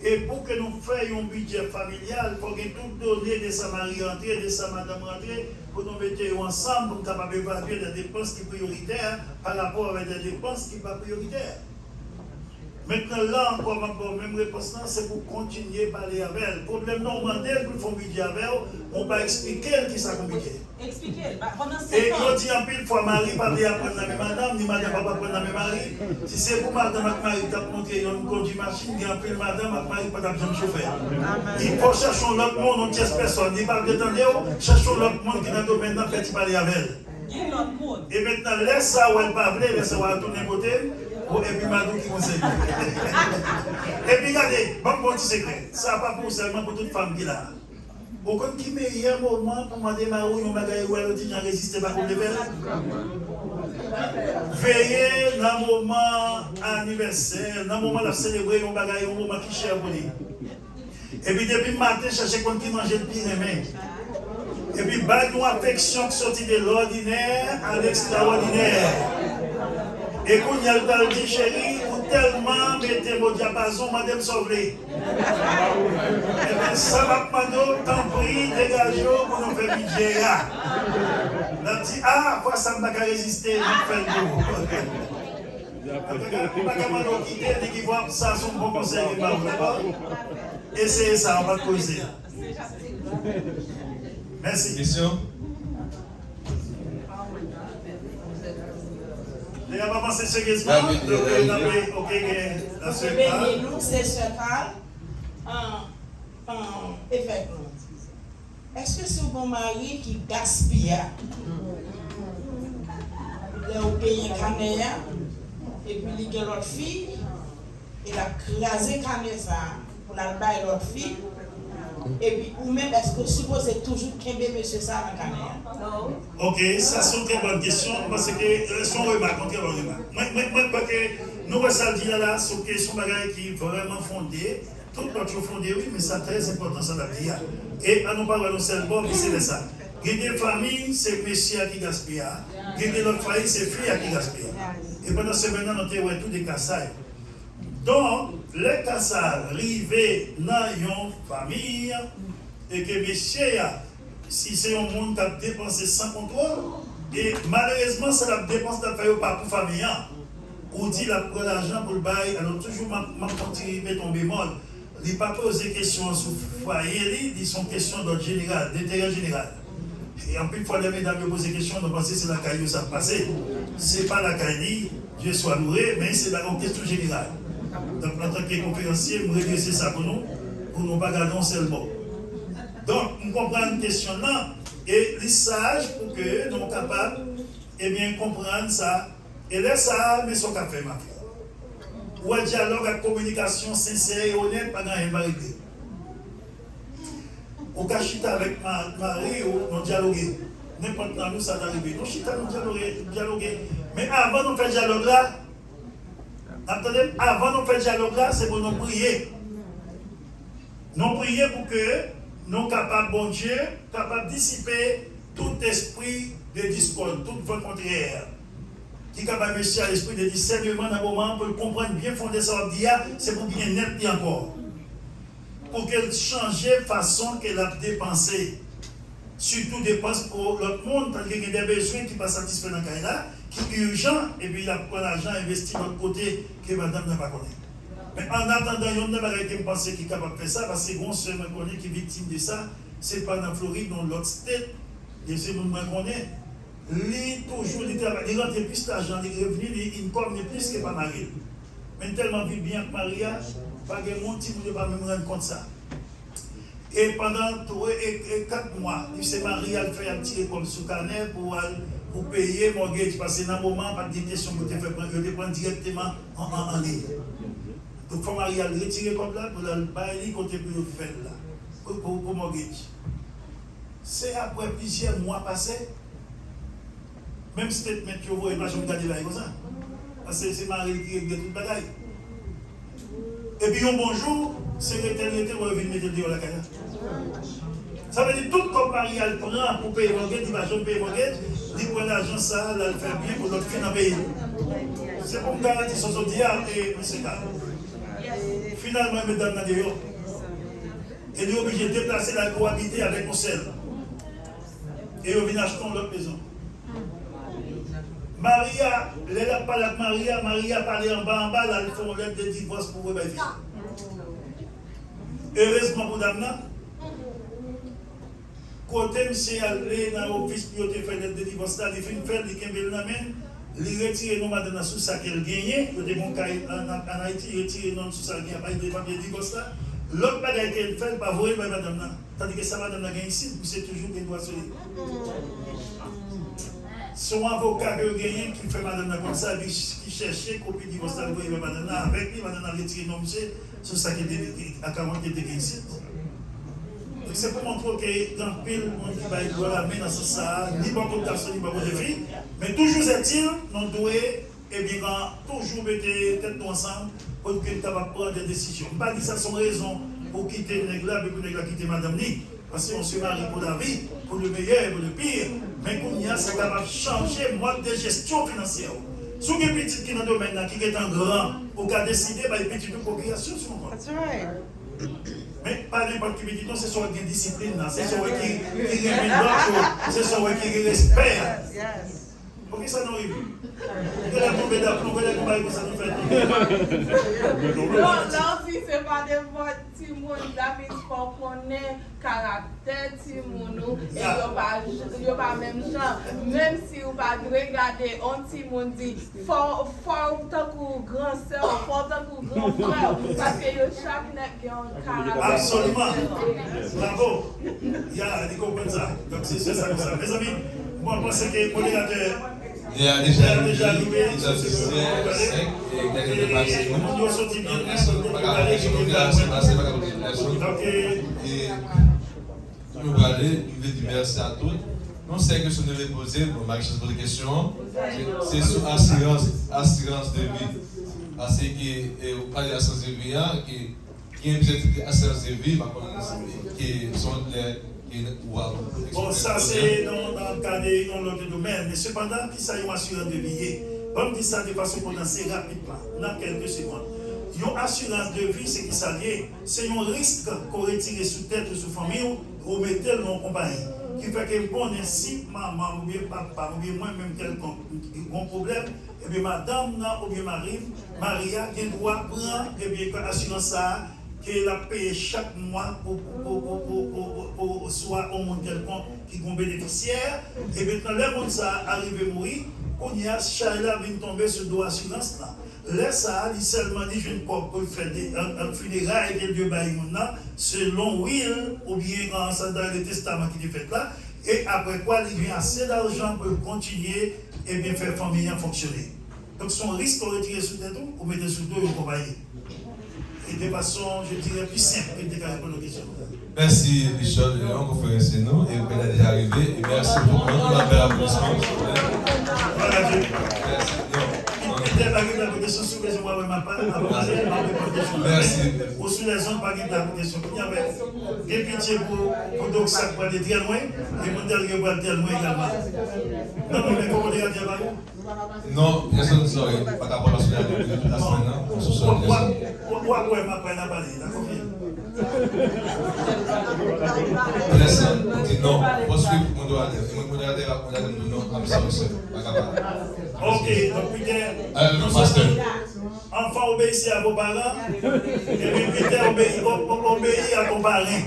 Et pour que nous fassions un budget familial, il faut que tout donner de sa Marie rentrée, de sa madame rentrée, pour nous mettre ensemble, pour nous capables d'évaluer des dépenses qui sont prioritaires par rapport avec des dépenses qui ne sont pas prioritaires. Maintenant, là, encore, même réponse, c'est pour continuer à parler avec elle. Le problème, non, on demande pour faire un budget avec elle, on va expliquer qui ça compliqué. Expliquer. Pendant 5 ans. Et quand dit en pile fois, Marie, pas bien apprendre la même madame, ni madame, pas apprendre la même Marie. Si c'est pour madame, Marie, tu as montré une conduite machine, il y a un pile madame, Marie, pas besoin de chauffeur. Il faut chercher l'autre monde, on tient personne. Il va détendre, cherchons l'autre monde qui est dans le domaine, fait parler avec elle. Et maintenant, laisse ça où elle parle, laisse ça où elle tourne côté. Et puis Madou qui conseille. Et puis regardez, bon petit secret, ça pas pour seulement pour toute femme qui est là. Vous comprenez qui meilleur moment pour demander Marou, un bagage où elle dit j'en résiste pas pour le faire. Veillez dans le moment anniversaire, dans le moment de célébrer un bagage, un moment qui cher pour lui. Et puis depuis le matin, cherchez quelqu'un qui mange le pire aimé. Et puis battre une affection qui sortit de l'ordinaire à l'extraordinaire. Et quand il y a le dit, chérie, ou tellement mettez mon diapason, madame sauvé. Et bien, ça va pas tant prix dégageons pour nous faire budget. On dit, ah, quoi ça ne va pas résister, on fait le tour. On ne va pas quitter, dès qu'ils voient ça, son bon conseil, d'accord? Essayez ça, on va causer. Merci. Question? Les gars, pas penser sérieusement. Ok, la seule nous, c'est ce cas. Effectivement. Est-ce que c'est un bon mari qui gaspille? Il a payé un caméra, et puis il a l'autre fille, il a crasé caméra pour la bailler l'autre fille. Et puis, ou même, est-ce que vous supposez toujours qu'il y ait monsieur ça dans la caméra? Ok, ça c'est une très bonne question, parce que son remarque, une très bonne remarque. Moi, je crois que nous, ça dit là, c'est une question qui est vraiment fondée. Tout le monde est fondé, oui, mais c'est très important, ça l'a dit. Et à nous parler de seulement, c'est ça. Il y a des familles, c'est monsieur qui gaspille. Il y a d'autres familles, c'est fille qui gaspille. Et pendant ce moment, nous avons tous des cassailles. Donc, les cassailles arrivent dans une famille, et que monsieur, si c'est un monde qui a dépensé sans contrôle, et malheureusement, c'est la dépense de faire pas pour la famille. Ou dit la prend l'argent pour le bail, alors toujours, je continue tomber mal. Il ne pas poser questions sur le foyer, ils sont questions d'ordre général, d'intérêt général. Et en plus, fois les mesdames me posent des questions, on pense que c'est la caille où ça passe. Ce n'est pas la caille, Dieu soit loué, mais c'est une question générale. Donc, en tant que conférencier, je redresser ça pour nous ne pas garder un seul mot. Donc, on comprend une question là, et les sages pour que nous soyons capables de comprendre ça. Et là, ça, mais ce qu'on fait, ma fille. Ou un dialogue, une communication sincère et honnête pendant un mariage. Ou qu'à chita avec Marie ou non dialoguer. N'importe dans nous, ça t'arrive. Nous chita, nous dialoguer. Mais avant de faire dialogue là, attendez, avant de faire dialogue là, c'est pour nous prier. Nous prier pour que nous soyons capables, bon Dieu, capables de dissiper tout esprit de discorde, toute voix contraire. Qui est capable de mettre à l'esprit de discernement dans le moment pour comprendre bien fondé ça, c'est pour bien net bien encore. Pour qu'elle change de façon qu'elle a dépensé. Surtout dépense pour l'autre monde, parce qu'il y a des besoins qui ne sont pas satisfaits dans le cas là, qui sont urgents, et puis il a pris l'argent investi de l'autre côté que madame n'a pas connu. Mais en attendant, il y a une personne qui pense qui est capable de faire ça, parce que c'est bon, ceux qui est victime de ça, ce n'est pas dans Floride, dans l'autre state, et c'est nous qui connaissons. Lui, toujours, il rentre plus d'argent, les revenus, il ne comme plus que pas Marie. Mais tellement vit bien que Maria, pas de monde qui ne peut pas même rendre compte de ça. Et pendant 4 mois, c'est Maria qui fait un petit comme sous carnet pour payer mon mortgage, parce que dans le moment, pas de question que tu fais prendre directement en ligne. Donc, il faut Maria le retirer comme là, pour le bailler côté pour le faire là, pour mortgage. C'est après plusieurs mois passés. Même statement que vous voyez, pas je regarder là comme ça. Parce que c'est Marie qui règle toute bagaille. Et puis un bonjour, c'est l'éternité où elle vient mettre dehors la carrière. Ça veut dire tout comme Marie elle prend pour payer mon guette, il va jamais payer mon guette, il prend l'argent ça, elle fait bien pour notre fin à payer. C'est pour me garantir son diable et M. Carl. Finalement, mesdames, dans dehors. Elle est obligée de déplacer la cohabiter avec mon sel. Et elle vient acheter l'autre maison. Maria, elle n'a pas avec Maria parlé en bas, là, elle fait une lettre de divorce pour vous. Heureusement pour Damna, côté monsieur allé dans l'office pour faire une lettre de divorce, il fait une fête, il fait une main, il retire nos madame sous ça qu'elle gagne, il y a en Haïti, il retire nos sous ça qu'il n'y a pas de papier de divorce là. L'autre bagaille qu'elle fait, pas voir madame, tandis que ça madame gagne ici, c'est toujours qu'elle doit se dire. Son avocat qui fait madame comme ça, qui cherchait copie divorce avec madame avec lui, madame a retiré nos monsieur, sur ça qui était à 40 qui était ici. C'est pour montrer que dans le pays, on va la main dans ce ça, ni pas pour garçon, ni pas pour filles, mais toujours est-il, nous devons toujours mettre tête ensemble pour que nous puissions prendre des décisions. Je ne pas dire ça sans raison pour quitter le nègre là, mais pour quitter madame ni. Parce qu'on se marie pour la vie, pour le meilleur et pour le pire. Mais comme il y a, c'est capable de changer le mode de gestion financière. Si vous avez des petits qui sont dans le domaine, qui est en grand, pour qu'à décider, il y a une petite procréation sur le compte. Mais pas n'importe qui me dit non, c'est soit qui est discipline, c'est soit qui remet l'autre, c'est soit qui respect. Pour qui ça nous arrive? Que la tombée d'aplomb, que la tombée ça nous fait. Non, si c'est pas des votes, si mon ami faut connaître caractère, si mon et yo pas même genre, même si vous pas regarder, on si mon dit fort tant que grand sœur, fort tant que grand frère, parce que yo chaque net qui ont caractère. Absolument. Bravo. Il y a des comprendre ça. Donc c'est ça comme ça. Mes amis, moi je pense que le modérateur il a déjà arrivé, il a fait 5 et il a été passé. Nous voulons dire merci à tous. Non, c'est que je ne vais poser, bon, Marie, je pose des questions. C'est sur assurance de vie. Parce que vous parlez d'assurance de vie, qui est une petite assurance de vie, qui sont les. Bon, ça c'est dans le cas de l'autre domaine, mais cependant, qui ça y est assurance de vie? Comme dit ça de façon condensée rapidement, dans quelques secondes. Une assurance de vie, c'est qui ça lié? C'est un risque qu'on retire sous tête ou sous famille ou mettez dans compagnie. Qui fait que bon, si maman ou bien papa ou bien moi-même quelqu'un un problème, et bien madame ou bien Maria, qui doit prendre et bien assurance ça. Qu'elle a payé chaque mois pour soit au monde quelqu'un qui est bénéficiaire. Et maintenant, le monde ça arrive à mourir, on y a Shaila vient tomber sur le assurance là. Là, ça, il seulement dit je ne peux pas faire un funérail et Dieu baille selon Will ou bien dans le testament qui est fait là. Et après quoi, il vient assez d'argent pour continuer et bien faire famille fonctionner. Donc, son risque de retirer sous tête ou mettre sous dos et compagnie. Et de façon, je dirais, plus simple que de répondre aux questions. Merci, Richard, on conférence nous, et vous êtes déjà arrivé, et merci beaucoup. On va faire l'applaudissement. Voilà, Dieu. Merci. Ou sous les zones, pas de la question. Il y a pitié pour donc ça pour aller très loin, et pour aller très loin également. Non, mais comment dire à non, il y a ça, sorry, pas d'abord la semaine, toute la semaine, non? Pourquoi ma peine à parler? D'accord? Personne dit non, parce que on doit non, I'm sorry, pas capable. Ok, donc Peter, pasteur. Enfant obéissez à vos parents, et puis Peter obéit à ton parrain.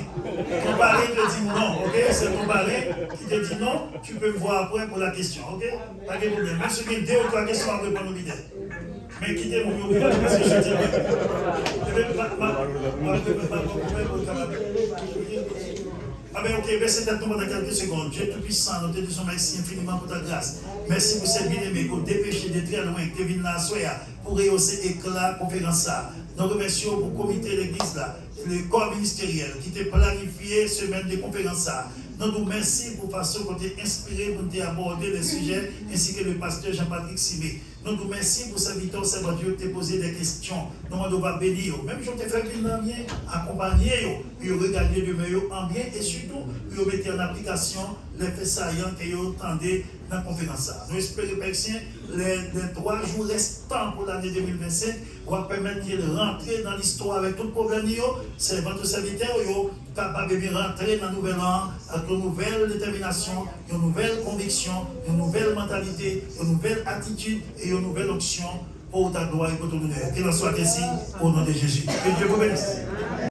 Ton parrain te dit non, ok? C'est ton parrain qui te dit non, tu peux me voir après pour la question, ok? Pas de problème. Même si tu as 2 ou 3 questions à répondre au Peter. Mais quittez mon bureau parce que je dis ah ben ok, merci d'être dans quelques secondes. Dieu Tout-Puissant, nous te disons merci infiniment pour ta grâce. Merci pour ces bien-aimés pour dépêcher de très loin, que viennent là soya pour rehausser éclat conférence ça. Nous remercions pour le comité de l'église là, le corps ministériel qui t'a planifié semaine de conférence ça. Nous nous remercions pour façon qu'on t'a inspiré pour aborder les sujets ainsi que le pasteur Jean-Patrick Simé. Nous nous remercions pour serviteur Dieu qui t'a posé des questions. Nous devons bénir. Même si on t'a fait bien, accompagner, puis regarder de meilleur en bien et surtout, puis mettre en application les faits saillants que vous entendez dans la conférence. Nous espérons, Père Saint, les 3 jours restants pour l'année 2025 vont permettre qu'il rentre dans l'histoire avec tout le problème. C'est votre serviteur capable de rentrer dans le nouvel an avec une nouvelle détermination, une nouvelle conviction, une nouvelle mentalité, une nouvelle attitude et une nouvelle option pour ta gloire et pour ton honneur. Qu'il en soit ainsi au nom de Jésus. Que Dieu vous bénisse.